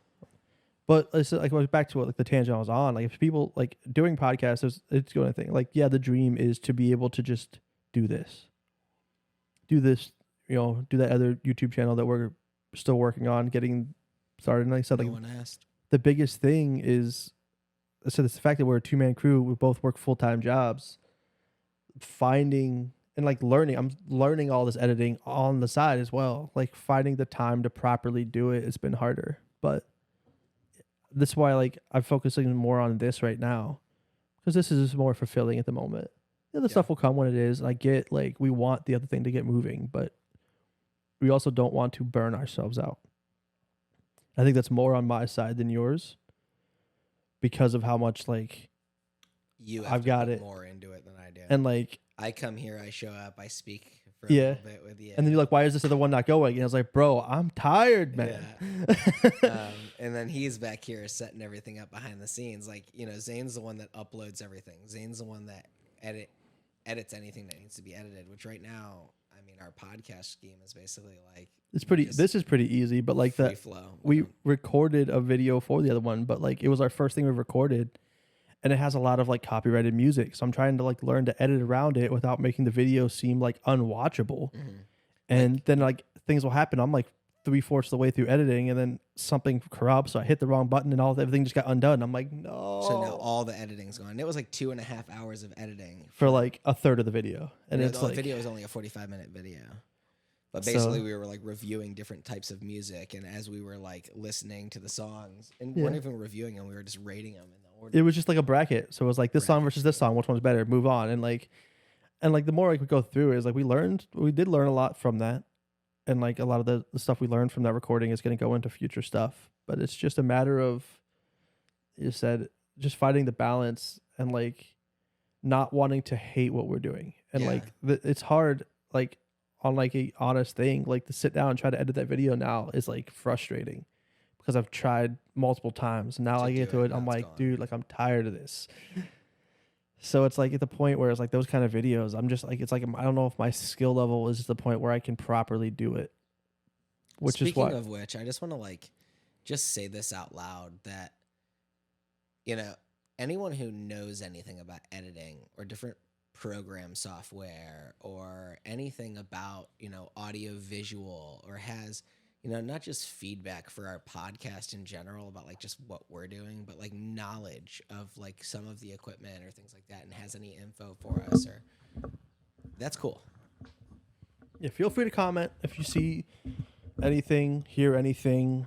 But it's like back to what like the tangent I was on. Like if people like doing podcasts, it's going to think like yeah, the dream is to be able to just do this, do that other YouTube channel that we're still working on getting started. And like I said, No like one asked. the biggest thing is, so it's the fact that we're a 2-man crew. We both work full-time jobs. Finding and like I'm learning all this editing on the side as well. Like finding the time to properly do it, it's been harder. But that's why like I'm focusing more on this right now, because this is more fulfilling at the moment. The other stuff will come when it is. And I get like we want the other thing to get moving, but we also don't want to burn ourselves out. I think that's more on my side than yours, because of how much like You have I've to got put it. more into it than I do. And like, I come here, I show up, I speak for a yeah. little bit with you. And then you're like, why is this other one not going? And I was like, bro, I'm tired, man. And then he's back here setting everything up behind the scenes. Like, you know, Zane's the one that uploads everything. Zane's the one that edits anything that needs to be edited, which right now, I mean, our podcast scheme is basically like, this is pretty easy, but like free that flow. we recorded a video for the other one, but like it was our first thing we recorded, and it has a lot of like copyrighted music. So I'm trying to like learn to edit around it without making the video seem like unwatchable. And then like things will happen. I'm like 3/4 of the way through editing, and then something corrupts. So I hit the wrong button, and everything just got undone. I'm like, no. So now all the editing's gone. It was like 2.5 hours of editing for like a third of the video, and the it's like video is only a 45-minute video. But basically, we were like reviewing different types of music, and as we were like listening to the songs, and we weren't even reviewing them, we were just rating them in the order. It was just like a bracket. So it was like this song versus this song. Which one's better? Move on. And like the more like we go through it, is like we did learn a lot from that, and like a lot of the stuff we learned from that recording is going to go into future stuff. But it's just a matter of, you said, just finding the balance and like not wanting to hate what we're doing, and like it's hard like. On like a honest thing, like to sit down and try to edit that video now is like frustrating, because I've tried multiple times. Now I get to it, I'm like, dude, like I'm tired of this. So it's like at the point where it's like those kind of videos, I'm just like, it's like I don't know if my skill level is to the point where I can properly do it. Speaking of which, I just want to like just say this out loud, that, you know, anyone who knows anything about editing or different program software or anything about, you know, audio visual, or has, you know, not just feedback for our podcast in general about like just what we're doing, but like knowledge of like some of the equipment or things like that, and has any info for us, or that's cool. Yeah, feel free to comment if you see anything, hear anything.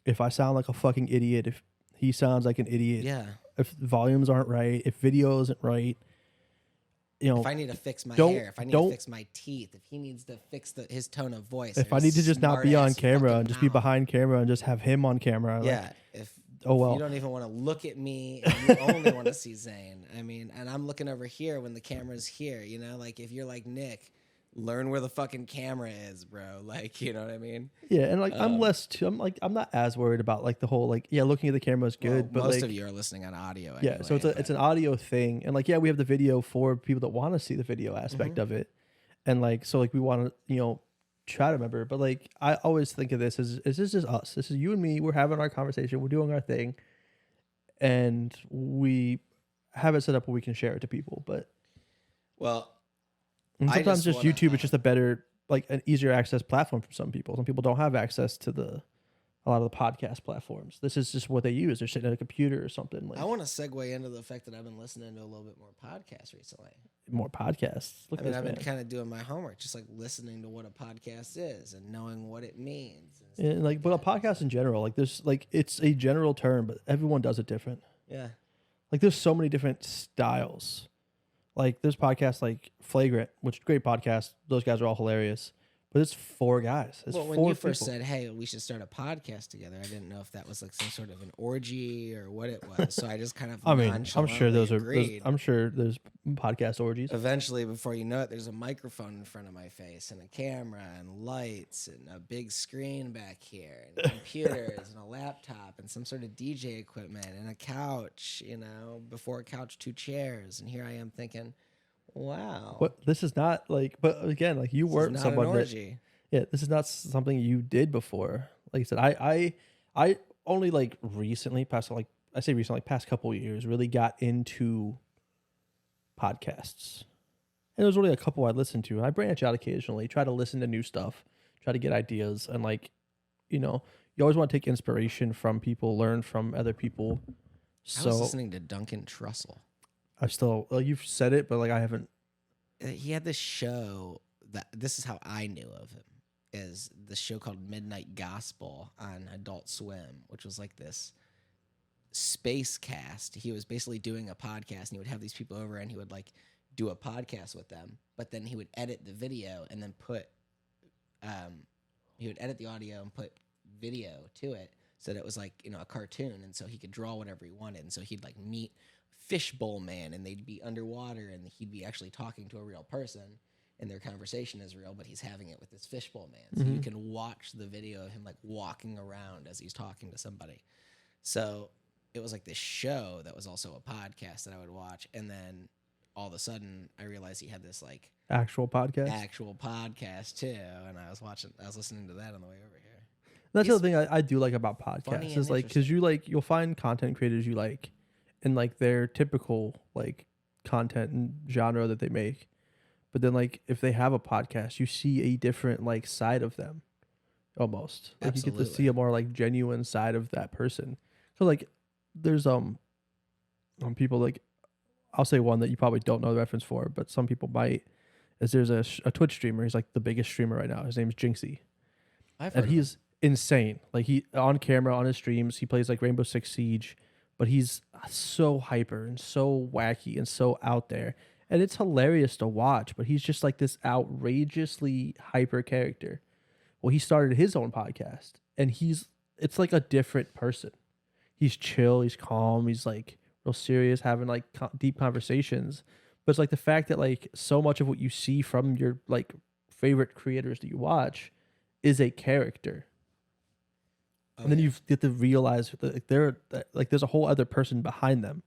If I sound like a fucking idiot, if he sounds like an idiot, if volumes aren't right, if video isn't right, you know, if I need to fix my hair, if I need to fix my teeth, if he needs to fix his tone of voice, if I need to just not be on camera and just be behind camera and just have him on camera, yeah. Like, if well, you don't even want to look at me, and you only want to see Zane. I mean, and I'm looking over here when the camera's here. You know, like if you're like Nick, learn where the fucking camera is, bro. Like, you know what I mean? Yeah, and like I'm not as worried about like the whole like looking at the camera is good, but most like, of you are listening on audio. Yeah, anyway, so it's an audio thing, and like we have the video for people that want to see the video aspect of it, and like so like we want to try to remember, but like I always think of this as this is just us. This is you and me. We're having our conversation. We're doing our thing, and we have it set up where we can share it to people. But and sometimes just YouTube is just a better, like an easier access platform for some people. Some people don't have access to a lot of the podcast platforms. This is just what they use. They're sitting at a computer or something. Like, I want to segue into the fact that I've been listening to a little bit more podcasts recently. More podcasts. I've been kind of doing my homework, just like listening to what a podcast is and knowing what it means. And like, but a podcast in general, like there's like, it's a general term, but everyone does it different. Yeah. Like there's so many different styles. Like there's podcasts like Flagrant, which great podcast. Those guys are all hilarious. But it's 4 guys. It's when 4 you first people. said, "Hey, we should start a podcast together," I didn't know if that was like some sort of an orgy or what it was. So I just kind of I mean, I'm sure I'm sure there's podcast orgies. Eventually, before you know it, there's a microphone in front of my face and a camera and lights and a big screen back here and computers and a laptop and some sort of DJ equipment and a couch, before a couch, 2 chairs. And here I am thinking, wow. But this is not like, but again, like you weren't someone that, this is not something you did before. Like I said, I only like recently, past couple of years, really got into podcasts. And there's only a couple I listened to. And I branch out occasionally, try to listen to new stuff, try to get ideas. And like, you always want to take inspiration from people, learn from other people. I was listening to Duncan Trussell. I still, you've said it, but like I haven't. he had this show that this is how I knew of him, is the show called Midnight Gospel on Adult Swim, which was like this space cast. He was basically doing a podcast and he would have these people over and he would like do a podcast with them, but then he would edit the video and then put he would edit the audio and put video to it so that it was like, you know, a cartoon, and so he could draw whatever he wanted. And so he'd like meet Fishbowl Man and they'd be underwater and he'd be actually talking to a real person and their conversation is real, but he's having it with this Fishbowl Man. So you can watch the video of him like walking around as he's talking to somebody. So it was like this show that was also a podcast that I would watch, and then all of a sudden I realized he had this like Actual podcast. actual podcast too, and I was listening to that on the way over here. That's the He's other thing I do like about funny podcasts and is like, because you'll find content creators you like, and like their typical like content and genre that they make, but then like if they have a podcast, you see a different like side of them, almost like you get to see Absolutely. a more like genuine side of that person. So like there's people like, I'll say one that you probably don't know the reference for, but some people might. Is there's a Twitch streamer. He's like the biggest streamer right now. His name's Jinxie, I've and heard of him. he's insane. Like he on camera on his streams, he plays like Rainbow Six Siege, but he's so hyper and so wacky and so out there, and it's hilarious to watch. But he's just like this outrageously hyper character. Well, he started his own podcast, and it's like a different person. He's chill, he's calm, he's like real serious, having like deep conversations. But it's like the fact that like so much of what you see from your like favorite creators that you watch is a character, Oh, and then yeah. you get to realize that like there's a whole other person behind them,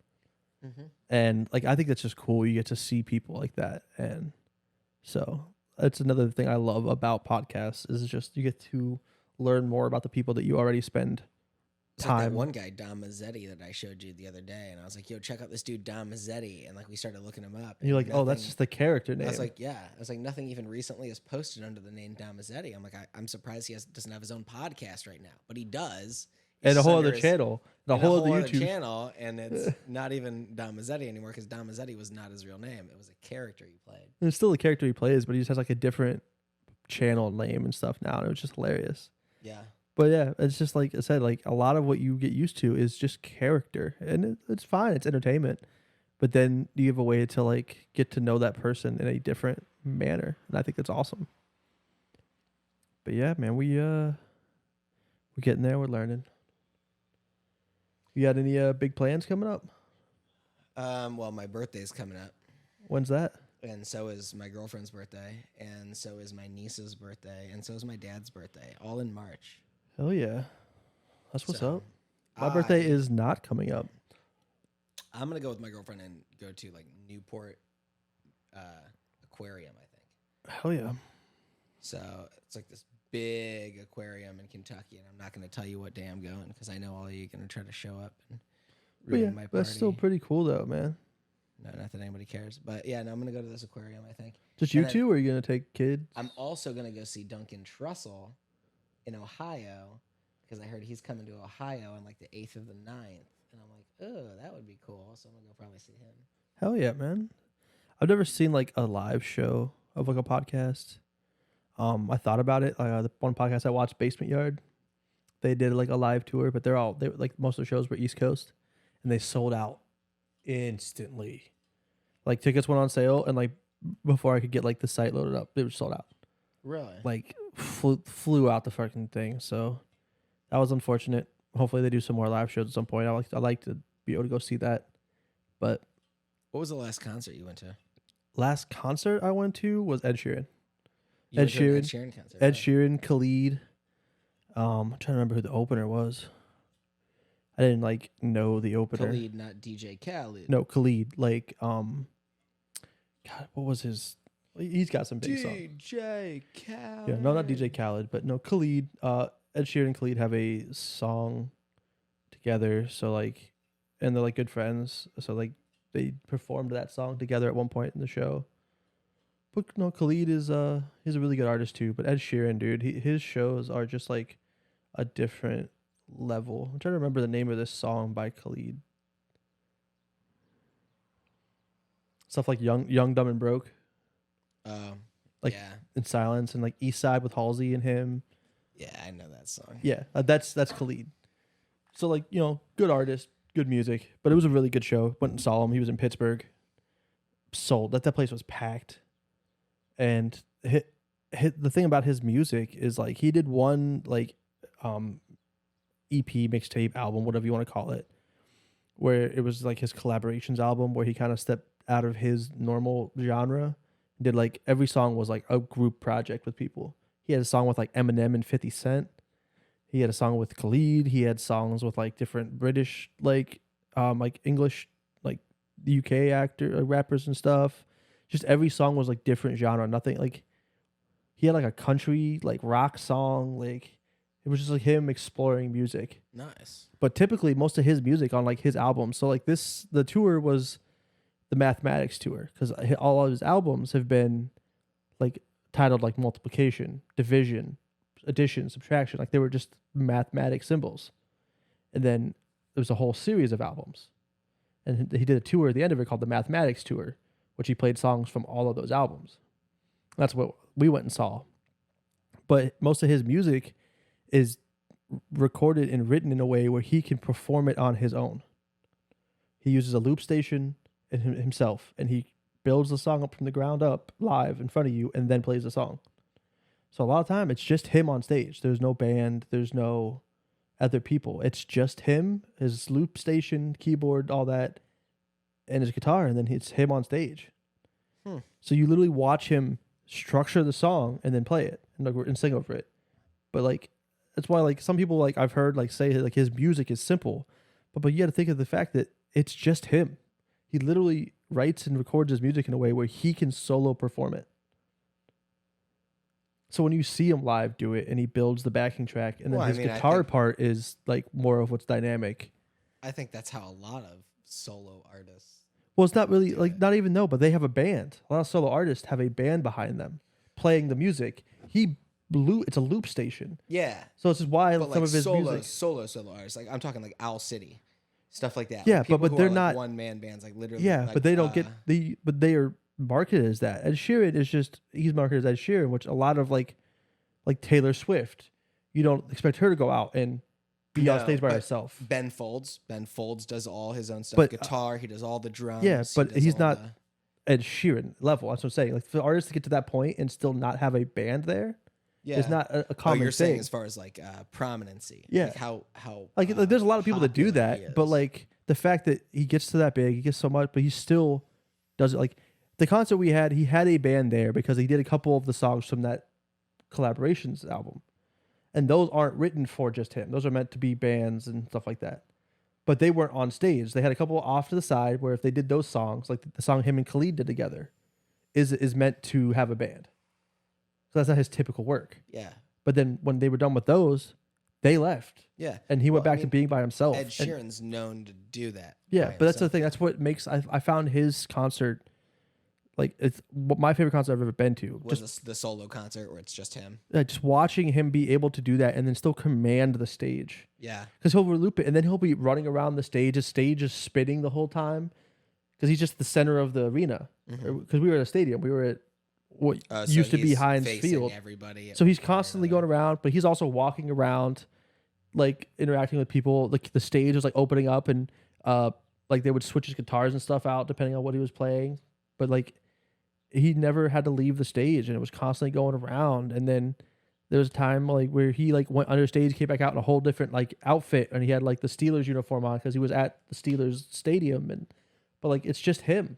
Mhm. and like I think that's just cool. You get to see people like that, and so that's another thing I love about podcasts is just you get to learn more about the people that you already spend It's like that time. one guy, Dom Mazzetti, that I showed you the other day, and I was like, "Yo, check out this dude, Dom Mazzetti," and like we started looking him up. And you're like, oh, that's nothing- just the character I name. was like, yeah. I was like, nothing even recently is posted under the name Dom Mazzetti. I'm like, I'm surprised he doesn't have his own podcast right now, but he does. It's and a just whole under other his- channel, and a and whole other other YouTube. channel, and it's not even Dom Mazzetti anymore because Dom Mazzetti was not his real name. It was a character he played. And it's still the character he plays, but he just has like a different channel name and stuff now, and it was just hilarious. Yeah. But yeah, it's just like I said, like a lot of what you get used to is just character, and it's fine, it's entertainment. But then you have a way to like get to know that person in a different manner, and I think that's awesome. But yeah, man, we're getting there, we're learning. You got any big plans coming up? Well, my birthday's coming up, When's that? and so is my girlfriend's birthday, and so is my niece's birthday, and so is my dad's birthday, all in March. Hell yeah, that's what's So, up. My birthday I- is not coming up. I'm gonna go with my girlfriend and go to like Newport Aquarium, I think. Hell yeah. So it's like this big aquarium in Kentucky, and I'm not gonna tell you what day I'm going because I know all of you are gonna try to show up and But yeah, ruin my party. that's still pretty cool though, man. No, not that anybody cares, but yeah, no, I'm gonna go to this aquarium. I think Just you And then- two, or are you gonna take kids? I'm also gonna go see Duncan Trussell in Ohio because I heard he's coming to Ohio on like the 8th or the 9th, and I'm like, oh, that would be cool. So I'm gonna go probably see him. Hell yeah, man. I've never seen like a live show of like a podcast. I thought about it. The one podcast I watched, Basement Yard, they did like a live tour, but they were like most of the shows were East Coast, and they sold out instantly. Like tickets went on sale, and like before I could get like the site loaded up, they were sold out. Really? Like flew out the fucking thing. So that was unfortunate. Hopefully they do some more live shows at some point. I like to be able to go see that. But What was the last concert you went to? last concert I went to was Ed Sheeran. You Ed went to an Ed Sheeran. Sheeran concert. Ed right? Sheeran, Khalid. I'm trying to remember who the opener was. I didn't like know the opener. Khalid, not DJ Khaled. No, Khalid. Like God, what was his? He's got some big songs. DJ Khaled. Yeah, no, not DJ Khaled, but no, Khalid. Ed Sheeran and Khalid have a song together. So like, and they're like good friends. So like, they performed that song together at one point in the show. But no, Khalid is he's a really good artist too. But Ed Sheeran, dude, his shows are just like a different level. I'm trying to remember the name of this song by Khalid. Stuff like Young, Dumb and Broke. Like yeah, in Silence, and like East Side with Halsey and him. yeah, I know that song. Yeah, that's Khalid. So like, good artist, good music, but it was a really good show. Went and saw him. He was in Pittsburgh. Sold. That place was packed. And the thing about his music is like he did one like EP mixtape album, whatever you want to call it, where it was like his collaborations album where he kind of stepped out of his normal genre. Did like every song was like a group project with people. He had a song with like Eminem and 50 Cent. He had a song with Khalid. He had songs with like different British like English like UK actor rappers and stuff. Just every song was like different genre. Nothing like he had like a country like rock song. Like it was just like him exploring music. Nice. But typically most of his music on like his albums. So like the tour was the Mathematics tour because all of his albums have been like titled like multiplication, division, addition, subtraction. Like they were just mathematic symbols. And then there was a whole series of albums. And he did a tour at the end of it called the Mathematics Tour, which he played songs from all of those albums. That's what we went and saw. But most of his music is recorded and written in a way where he can perform it on his own. He uses a loop station and himself, and he builds the song up from the ground up live in front of you and then plays the song. So a lot of time it's just him on stage. There's no band, there's no other people. It's just him, his loop station, keyboard, all that, and his guitar, and then it's him on stage. So you literally watch him structure the song and then play it and sing over it. But like that's why like some people like I've heard like say like his music is simple, but you got to think of the fact that it's just him. He literally writes and records his music in a way where he can solo perform it. So when you see him live do it and he builds the backing track and then his guitar part is like more of what's dynamic. I think that's how a lot of solo artists. Well, it's not really like not even though, but they have a band. A lot of solo artists have a band behind them playing the music. It's a loop station. Yeah. So this is why but some of his music solo artists. Like I'm talking like Owl City, stuff like that. Yeah, like but they're not one man bands. Like literally. Yeah, like, but they don't get but they are marketed as that. Ed Sheeran is just he's marketed as Ed Sheeran, which a lot of like Taylor Swift, you don't expect her to go out and be on stage by herself. Ben Folds does all his own stuff. But, guitar, he does all the drums. Yeah, but he's not the... Ed Sheeran level. That's what I'm saying. Like for artists to get to that point and still not have a band there, is not a common you're thing. Saying as far as like prominency. Yeah. Like how like there's a lot of people that do that, but like the fact that he gets to that big, he gets so much, but he still does it. Like the concert we had, he had a band there because he did a couple of the songs from that collaborations album. And those aren't written for just him. Those are meant to be bands and stuff like that. But they weren't on stage. They had a couple off to the side where if they did those songs, like the song him and Khalid did together, is meant to have a band. So that's not his typical work. Yeah. But then when they were done with those, they left. Yeah. And he went back to being by himself. Ed Sheeran's known to do that. Yeah, but that's the thing. That's what makes I found his concert like it's my favorite concert I've ever been to. Was just the solo concert where it's just him. Just watching him be able to do that and then still command the stage. Yeah. Because he'll loop it and then he'll be running around the stage. His stage is spinning the whole time because he's just the center of the arena. Because we were at a stadium. We were at what used to be Heinz Field. Everybody so he's constantly going around, but he's also walking around, like interacting with people. Like the stage was like opening up and like they would switch his guitars and stuff out depending on what he was playing. But like he never had to leave the stage and it was constantly going around. And then there was a time like where he like went under stage, came back out in a whole different like outfit, and he had like the Steelers uniform on because he was at the Steelers stadium. But like it's just him.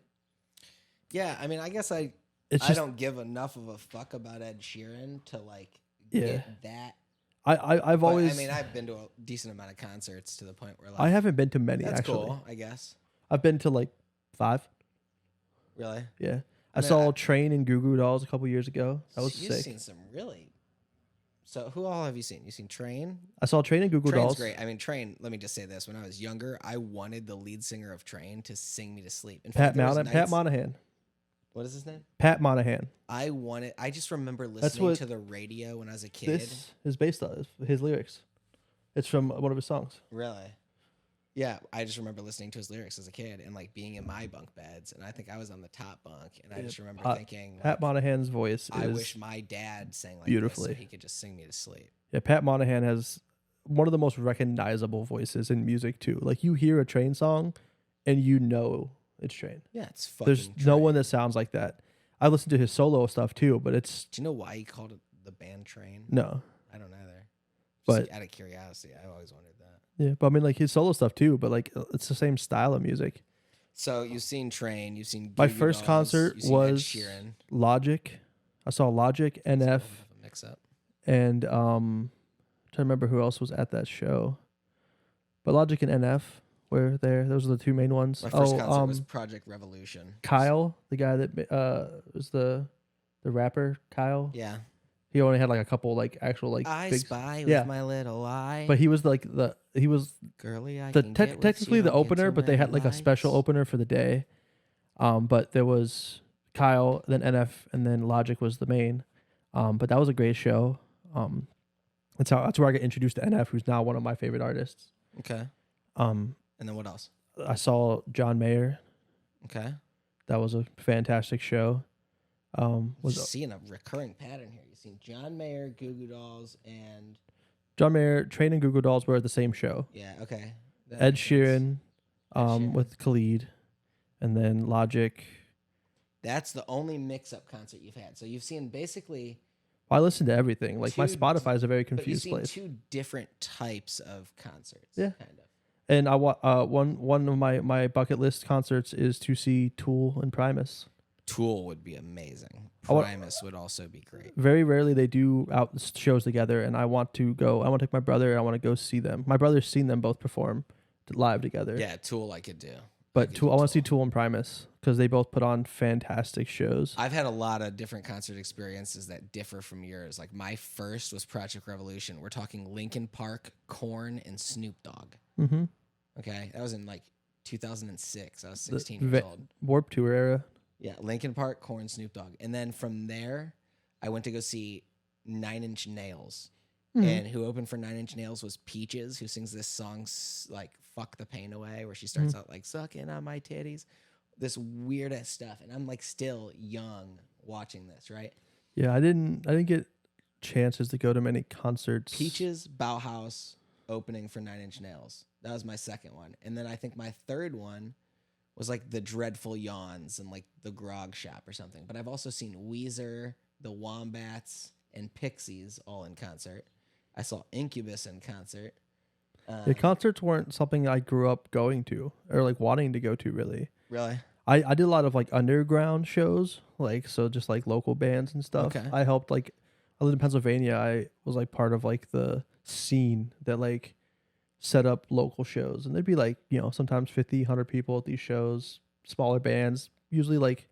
Yeah, I mean, I guess I don't give enough of a fuck about Ed Sheeran to like get that. I've always. I mean, I've been to a decent amount of concerts to the point where like I haven't been to many. That's actually. Cool, I guess. I've been to like 5. Really? Yeah. I saw Train and Goo Goo Dolls a couple years ago. That was you've sick. Seen some really. So who all have you seen? You seen Train? I saw Train and Goo Goo Dolls. Train's great. I mean, Train. Let me just say this: when I was younger, I wanted the lead singer of Train to sing me to sleep. In Pat fact, Pat Monahan. What is his name? Pat Monahan. I just remember listening to the radio when I was a kid. This is based on his lyrics. It's from one of his songs. Really? Yeah, I just remember listening to his lyrics as a kid and like being in my bunk beds, and I think I was on the top bunk, and I Yeah, just remember Pat, thinking, Pat like, Monahan's voice I is wish my dad sang like this so beautifully. he could just sing me to sleep. Yeah, Pat Monahan has one of the most recognizable voices in music too. Like you hear a Train song, and you know it's Train. Yeah, it's There's fucking. no one Train. that sounds like that. I listen to his solo stuff too, but it's Do you know why he called it the band Train? no. I don't either. Just But out of curiosity, I always wondered that. yeah, but I mean like his solo stuff too, but like it's the same style of music. So you've seen Train, you've seen My Goo Goo first Dolls, concert you've seen Ed was Sheeran. Logic. I saw Logic, It's a little NF, bit of a mix up. and trying to remember who else was at that show. But Logic and NF were there. Those are the two main ones. My first concert was Project Revolution. Kyle, the guy that was the rapper Kyle. Yeah. He only had like a couple like actual like I big, spy yeah. with my little eye. but he was like he was Girly, I the can get with technically you, the I get opener, too but they had many like a special likes. opener for the day. But there was Kyle, then NF, and then Logic was the main. But that was a great show. That's where I got introduced to NF, who's now one of my favorite artists. Okay. Um, And then what else? I saw John Mayer. Okay. That was a fantastic show. Was seeing a recurring pattern here. You've seen John Mayer, Goo Goo Dolls, and John Mayer, Train and Google Dolls were at the same show. yeah, okay. That Ed makes sense. Sheeran, Sheeran. with Khalid, and then Logic. That's the only mix-up concert you've had. So you've seen basically, I listen to everything. Like my Two- Spotify is a very but you've confused seen place. two different types of concerts. Yeah. Kind of. And one of my bucket list concerts is to see Tool and Primus. Tool would be amazing. I want- Primus would also be great. Very rarely they do out shows together, and I want to go. I want to take my brother, and I want to go see them. My brother's seen them both perform live together. Yeah, Tool I could do. But Tool, I want to see Tool and Primus because they both put on fantastic shows. I've had a lot of different concert experiences that differ from yours. Like my first was Project Revolution. We're talking Linkin Park, Korn, and Snoop Dogg. Mm-hmm. Okay, that was in like 2006. I was The 16 years old. Warped Tour era. Yeah, Linkin Park, Korn, Snoop Dogg, and then from there, I went to go see Nine Inch Nails. Mhm. And who opened for Nine Inch Nails was Peaches, who sings this song like "Fuck the Pain Away," where she starts out like "sucking on my titties," this weird ass stuff. And I'm like still young watching this, right? Yeah, I didn't get chances to go to many concerts. Peaches, Bauhaus opening for Nine Inch Nails. That was my second one. And then I think my third one was like the Dreadful Yawns and like the Grog Shop or something. But I've also seen Weezer, the Wombats, and Pixies all in concert. I saw Incubus in concert. The concerts weren't something I grew up going to or like wanting to go to really. Really? I did a lot of like underground shows, like so just like local bands and stuff. Okay. I helped like I lived in Pennsylvania. I was like part of like the scene that like set up local shows, and there'd be like, you know, sometimes 50, 100 people at these shows, smaller bands, usually like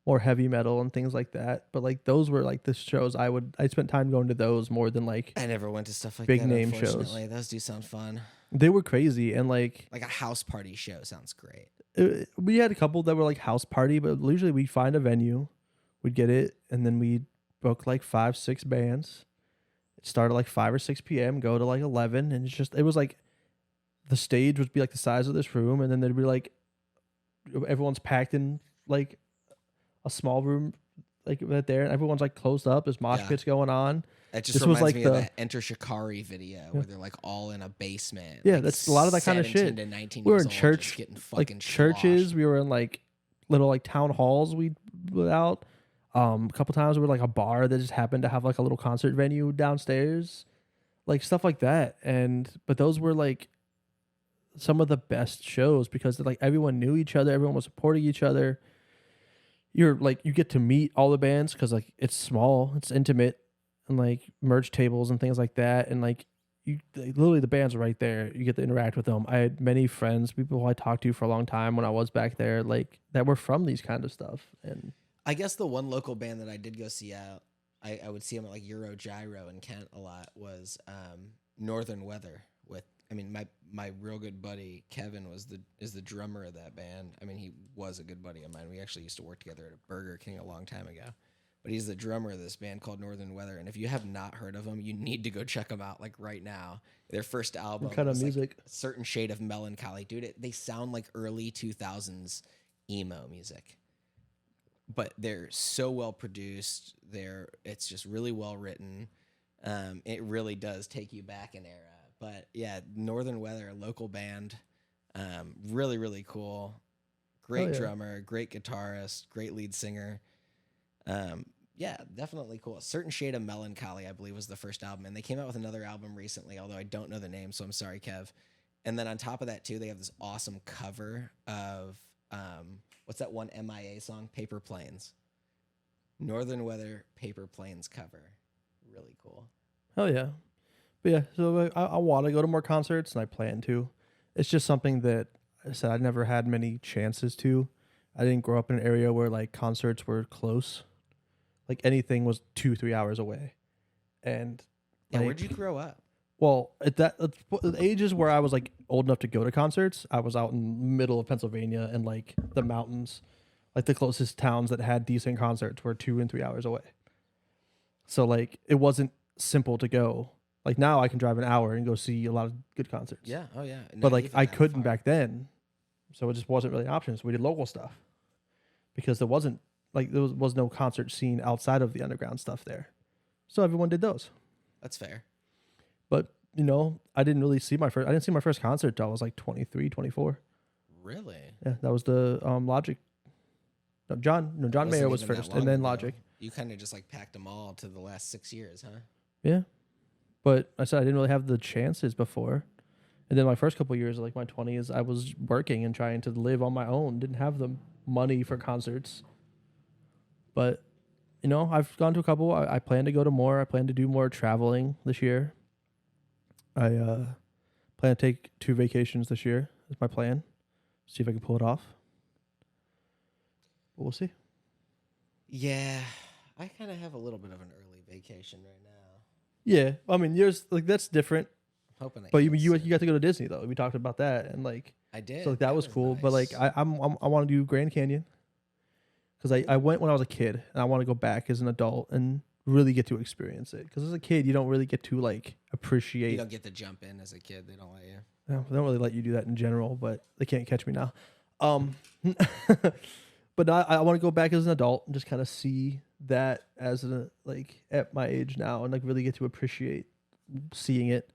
more heavy metal and things like that. But like those were like the shows I spent time going to those more than like I never went to stuff like Big that. name shows. Unfortunately, those do sound fun. they were crazy. And like Like a house party show sounds great. we had a couple that were like house party, but usually we'd find a venue, we'd get it, and then we'd book like 5-6 bands. It started like 5 or 6 p.m., go to like 11, and it was like the stage would be like the size of this room, and then there'd be like everyone's packed in like a small room like right there, and everyone's like closed up. There's mosh Yeah. pits going on. It just This was reminds like me of the- that Enter Shikari video where they're like all in a basement. Yeah, like that's a lot of that kind of 17 shit. To 19 We were years in old, church, just getting like fucking churches. sloshed. We were in like little like town halls we put out. A couple times we were like a bar that just happened to have like a little concert venue downstairs, like stuff like that. But those were like some of the best shows because like everyone knew each other, everyone was supporting each other. You get to meet all the bands because like it's small, it's intimate, and like merch tables and things like that, and like literally the bands are right there. You get to interact with them. I had many friends, people who I talked to for a long time when I was back there, like that were from these kind of stuff. And I guess the one local band that I did go see out, I would see them at like Euro Gyro in Kent a lot, was Northern Weather. My real good buddy Kevin is the drummer of that band. I mean, he was a good buddy of mine. We actually used to work together at a Burger King a long time ago. but he's the drummer of this band called Northern Weather. And if you have not heard of them, you need to go check them out like right now. Their first album What kind of was like music? a certain shade of melancholy. Dude, they sound like early 2000s emo music. But they're so well produced. It's just really well written. It really does take you back an era. But yeah, Northern Weather, a local band, really, really cool. Great drummer, great guitarist, great lead singer. Yeah, definitely cool. A Certain Shade of Melancholy, I believe, was the first album. And they came out with another album recently, although I don't know the name, so I'm sorry, Kev. And then on top of that, too, they have this awesome cover of, what's that one MIA song? Paper Planes. Northern Weather Paper Planes cover. Really cool. Hell yeah. But yeah, so I want to go to more concerts, and I plan to. It's just something that I said I never had many chances to. I didn't grow up in an area where like concerts were close. Like anything was 2-3 hours away. And Yeah, like, where'd you grow up? well, at the ages where I was like old enough to go to concerts, I was out in the middle of Pennsylvania and like the mountains. Like the closest towns that had decent concerts were 2 and 3 hours away. So like it wasn't simple to go. Like now I can drive an hour and go see a lot of good concerts. Yeah, oh yeah. But Not like even I that couldn't far. back then. So it just wasn't really an option. So we did local stuff. Because there wasn't like there was no concert scene outside of the underground stuff there. So everyone did those. That's fair. But, I didn't see my first concert till I was like 23, 24. Really? Yeah, that was the Logic. No, John Wasn't Mayer was even that first, long and then ago. Logic. You kind of just like packed them all to the last 6 years, huh? Yeah, but I said I didn't really have the chances before, and then my first couple years, like my 20s, I was working and trying to live on my own. Didn't have the money for concerts, but I've gone to a couple. I plan to go to more. I plan to do more traveling this year. I plan to take 2 vacations this year. Is my plan. See if I can pull it off. But we'll see. Yeah, I kind of have a little bit of an early vacation right now. Yeah, I mean, yours like that's different. I'm hoping I But you can you soon. got to go to Disney though. We talked about that, and like I did. so like that was cool. But like nice. I want to do Grand Canyon because I went when I was a kid, and I want to go back as an adult and really get to experience it. Because as a kid, you don't really get to like appreciate. You don't get to jump in as a kid. They don't let you. No, they don't really let you do that in general, but they can't catch me now. But I want to go back as an adult and just kind of see that as like at my age now and like really get to appreciate seeing it.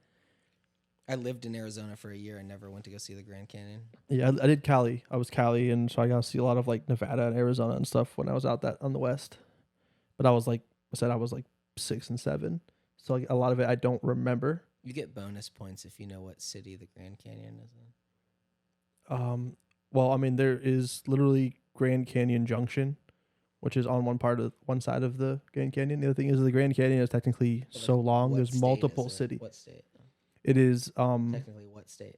I lived in Arizona for a year and never went to go see the Grand Canyon. Yeah, I did Cali. I was Cali, and so I got to see a lot of like Nevada and Arizona and stuff when I was out that on the west. But I was like I said, I was like 6 and 7, so like a lot of it I don't remember. You get bonus points if you know what city the Grand Canyon is in. Well, I mean there is literally Grand Canyon Junction, which is on one side of the Grand Canyon. The other thing is the Grand Canyon is technically But, like, so long. what There's state multiple is it? cities. What state? It is Technically, what state?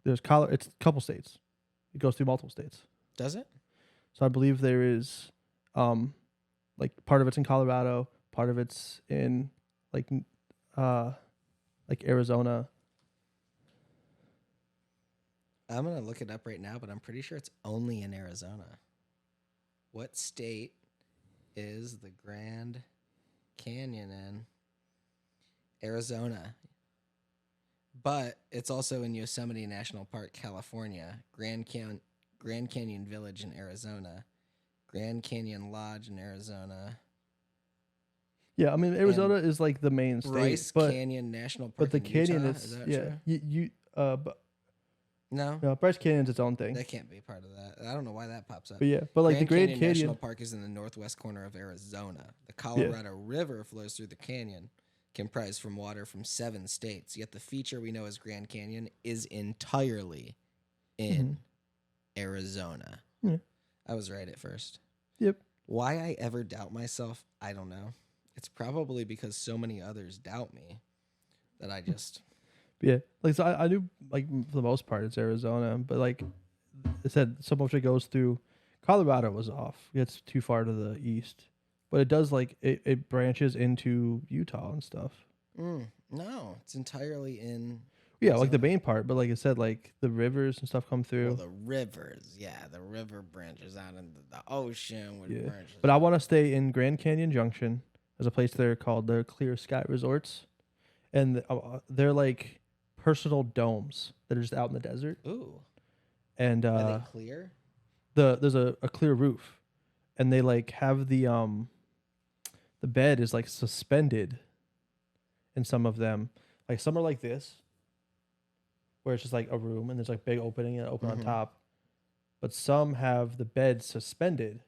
there's it's a couple states. It goes through multiple states. Does it? So I believe there is like part of it's in Colorado, part of it's in like Arizona. I'm gonna look it up right now, but I'm pretty sure it's only in Arizona. What state is the Grand Canyon in? Arizona. But it's also in Yosemite National Park, California, Grand Canyon Village in Arizona, Grand Canyon Lodge in Arizona, Yeah, I mean Arizona is like the main state, Bryce but Canyon National Park. but the in canyon Utah? is that yeah. true? You but No, no, Bryce Canyon's its own thing. that can't be part of that. I don't know why that pops up. But yeah, but like the Grand National Canyon, Park is in the northwest corner of Arizona. The Colorado River flows through the canyon, comprised from water from 7 states. Yet the feature we know as Grand Canyon is entirely in Arizona. Yeah. I was right at first. Yep. Why I ever doubt myself, I don't know. It's probably because so many others doubt me that I just... Yeah, like so I knew like for the most part it's Arizona, but like it said so much it goes through. Colorado was off; it's too far to the east, but it does like it branches into Utah and stuff. No, it's entirely in Yeah, like the So- main part, but like I said, like the rivers and stuff come through. Well, the rivers, yeah, the river branches out into the ocean. With Yeah. branches But I out. want to stay in Grand Canyon Junction. There's a place there called the Clear Sky Resorts, and they're like personal domes that are just out in the desert. Ooh, And are they clear? there's a clear roof, and they like have the bed is like suspended in some of them. Like some are like this, where it's just like a room and there's like big opening and open on Mhm. top. But some have the bed suspended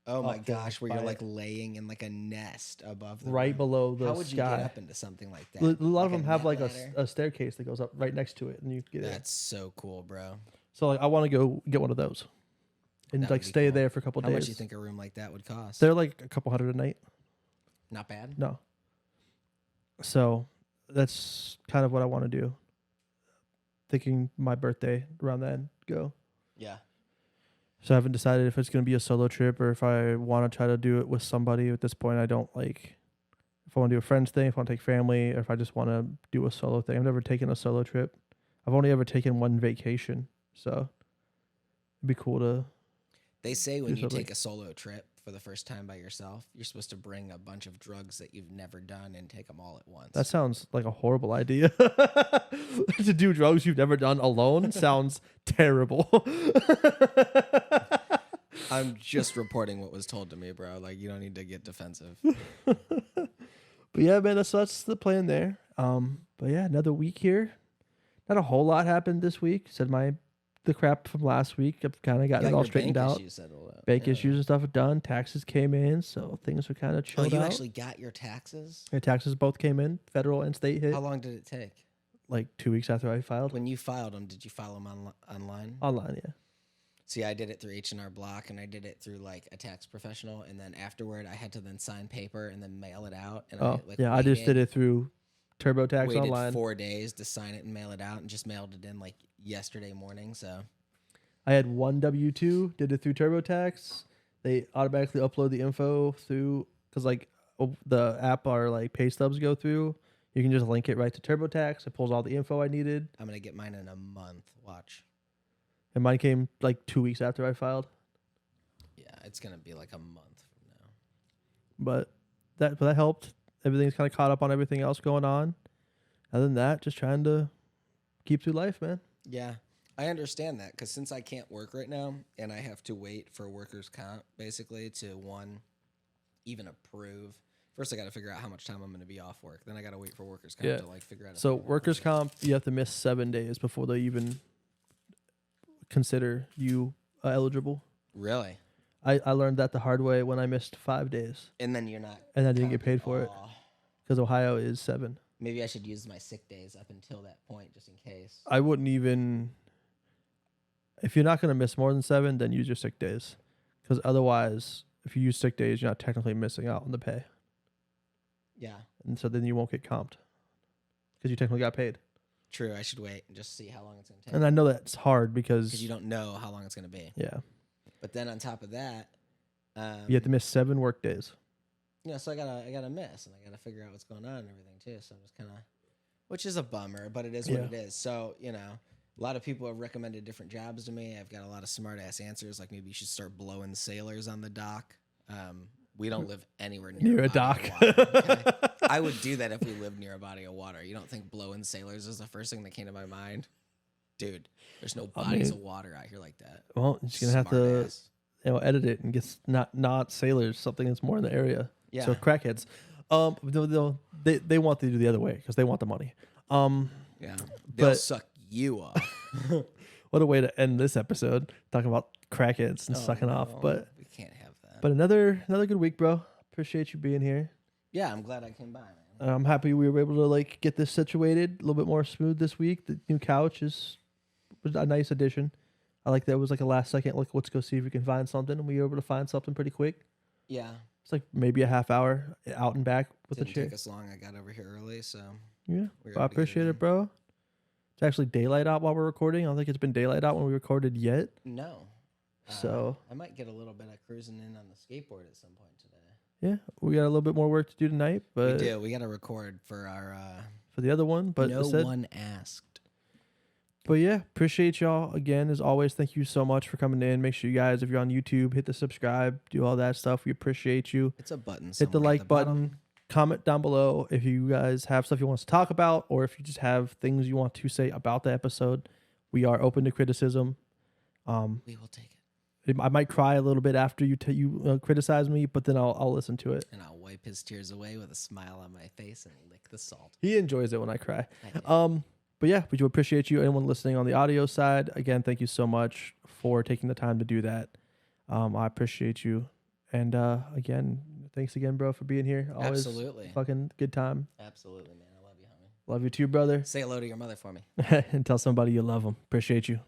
Oh my up there gosh, where by you're it. like laying in like a nest above the right roof. below the How would you get sky. up into something like that? A lot of Like them have net like ladder? a staircase that goes up right next to it, and you get it. That's so cool, bro. So like I want to go get one of those, and That like would be stay cool. there for a couple How days. much do you think a room like that would cost? They're like a couple $100 a night. Not bad. No. So that's kind of what I want to do. Thinking my birthday around then go. Yeah. So I haven't decided if it's going to be a solo trip or if I want to try to do it with somebody. At this point, I don't like if I want to do a friends thing, if I want to take family, or if I just want to do a solo thing. I've never taken a solo trip. I've only ever taken one vacation. So it'd be cool to. They say when Do you something. take a solo trip for the first time by yourself, you're supposed to bring a bunch of drugs that you've never done and take them all at once. That sounds like a horrible idea. To do drugs you've never done alone sounds terrible. I'm just reporting what was told to me, bro. Like, you don't need to get defensive. But yeah, man, that's the plan there. But yeah, another week here. Not a whole lot happened this week. Said the crap from last week. I've kind of gotten it all straightened out. Bank issues and stuff are done. Taxes came in, so things are kind of Oh, chilled you out. actually got your taxes? Your taxes both came in, federal and state hit, How long did it take? like 2 weeks after I filed. When you filed them, did you file them online? Online, yeah. See, I did it through H&R Block, and I did it through like a tax professional, and then afterward, I had to then sign paper and then mail it out. And Oh, I, like, yeah, I just did it through TurboTax waited online. 4 days to sign it and mail it out, and just mailed it in like yesterday morning. So I had one W-2, did it through TurboTax. They automatically upload the info through, because like the app our like pay stubs go through. You can just link it right to TurboTax. It pulls all the info I needed. I'm gonna get mine in a month. Watch. And mine came like 2 weeks after I filed. Yeah, it's gonna be like a month from now. But that helped. Everything's kind of caught up on everything else going on. Other than that, just trying to keep through life, man. Yeah, I understand that because since I can't work right now and I have to wait for workers' comp basically to even approve. First, I got to figure out how much time I'm going to be off work. Then I got to wait for workers' comp Yeah. to like figure out. if So I'm gonna workers' work. comp, you have to miss 7 days before they even consider you eligible. Really? I learned that the hard way when I missed 5 days, And then you're not. and I didn't get paid for it Aw. because Ohio is 7. Maybe I should use my sick days up until that point just in case. I wouldn't even. If you're not going to miss more than 7, then use your sick days, because otherwise, if you use sick days, you're not technically missing out on the pay, Yeah, and so then you won't get comped because you technically got paid. true. I should wait and just see how long it's going to take. And I know that's hard Because because you don't know how long it's going to be. yeah, But then on top of that, you have to miss 7 work days. yeah, so I gotta miss, and I gotta figure out what's going on and everything too. So I'm just kind of, which is a bummer, but it is what Yeah. it is. So a lot of people have recommended different jobs to me. I've got a lot of smart ass answers, like maybe you should start blowing sailors on the dock. We don't live anywhere Near a body dock. of water, okay? I would do that if we lived near a body of water. You don't think blowing sailors is the first thing that came to my mind, dude? There's no I bodies mean- of water out here like that. Well, you're just gonna have to Smart-ass. edit it and get not sailors, something that's more in the area. Yeah. So crackheads, they want to do the other way because they want the money. Yeah, they'll But- suck you off. What a way to end this episode talking about crackheads and Oh, sucking off. no, But we can't have that. another good week, bro. Appreciate you being here. Yeah, I'm glad I came by, man. I'm happy we were able to like get this situated a little bit more smooth this week. The new couch was a nice addition. I like that it was like a last second. Like, let's go see if we can find something. And we were able to find something pretty quick. Yeah, It's like maybe a half hour out and back with didn't the chair. take us long. I got over here early, so Yeah, we were I able to get appreciate in. it, bro. It's actually daylight out while we're recording. I don't think it's been daylight out when we recorded yet. No. So I might get a little bit of cruising in on the skateboard at some point today. yeah, we got a little bit more work to do tonight, but we do. We got to record for our for for the other one. But no instead- one asked. But yeah, appreciate y'all again as always. Thank you so much for coming in. Make sure you guys, if you're on YouTube, hit the subscribe, do all that stuff. We appreciate you. It's a button. Hit the somewhere at like the bottom. button. Comment down below if you guys have stuff you want us to talk about, or if you just have things you want to say about the episode. We are open to criticism. We will take it. I might cry a little bit after you criticize me, but then I'll listen to it. And I'll wipe his tears away with a smile on my face and lick the salt. He enjoys it when I cry. I do. But yeah, we do appreciate you. Anyone listening on the audio side, again, thank you so much for taking the time to do that. I appreciate you. And again, thanks again, bro, for being here. Always Absolutely. fucking good time. Absolutely, man. I love you, homie. Love you too, brother. Say hello to your mother for me. And tell somebody you love them. Appreciate you.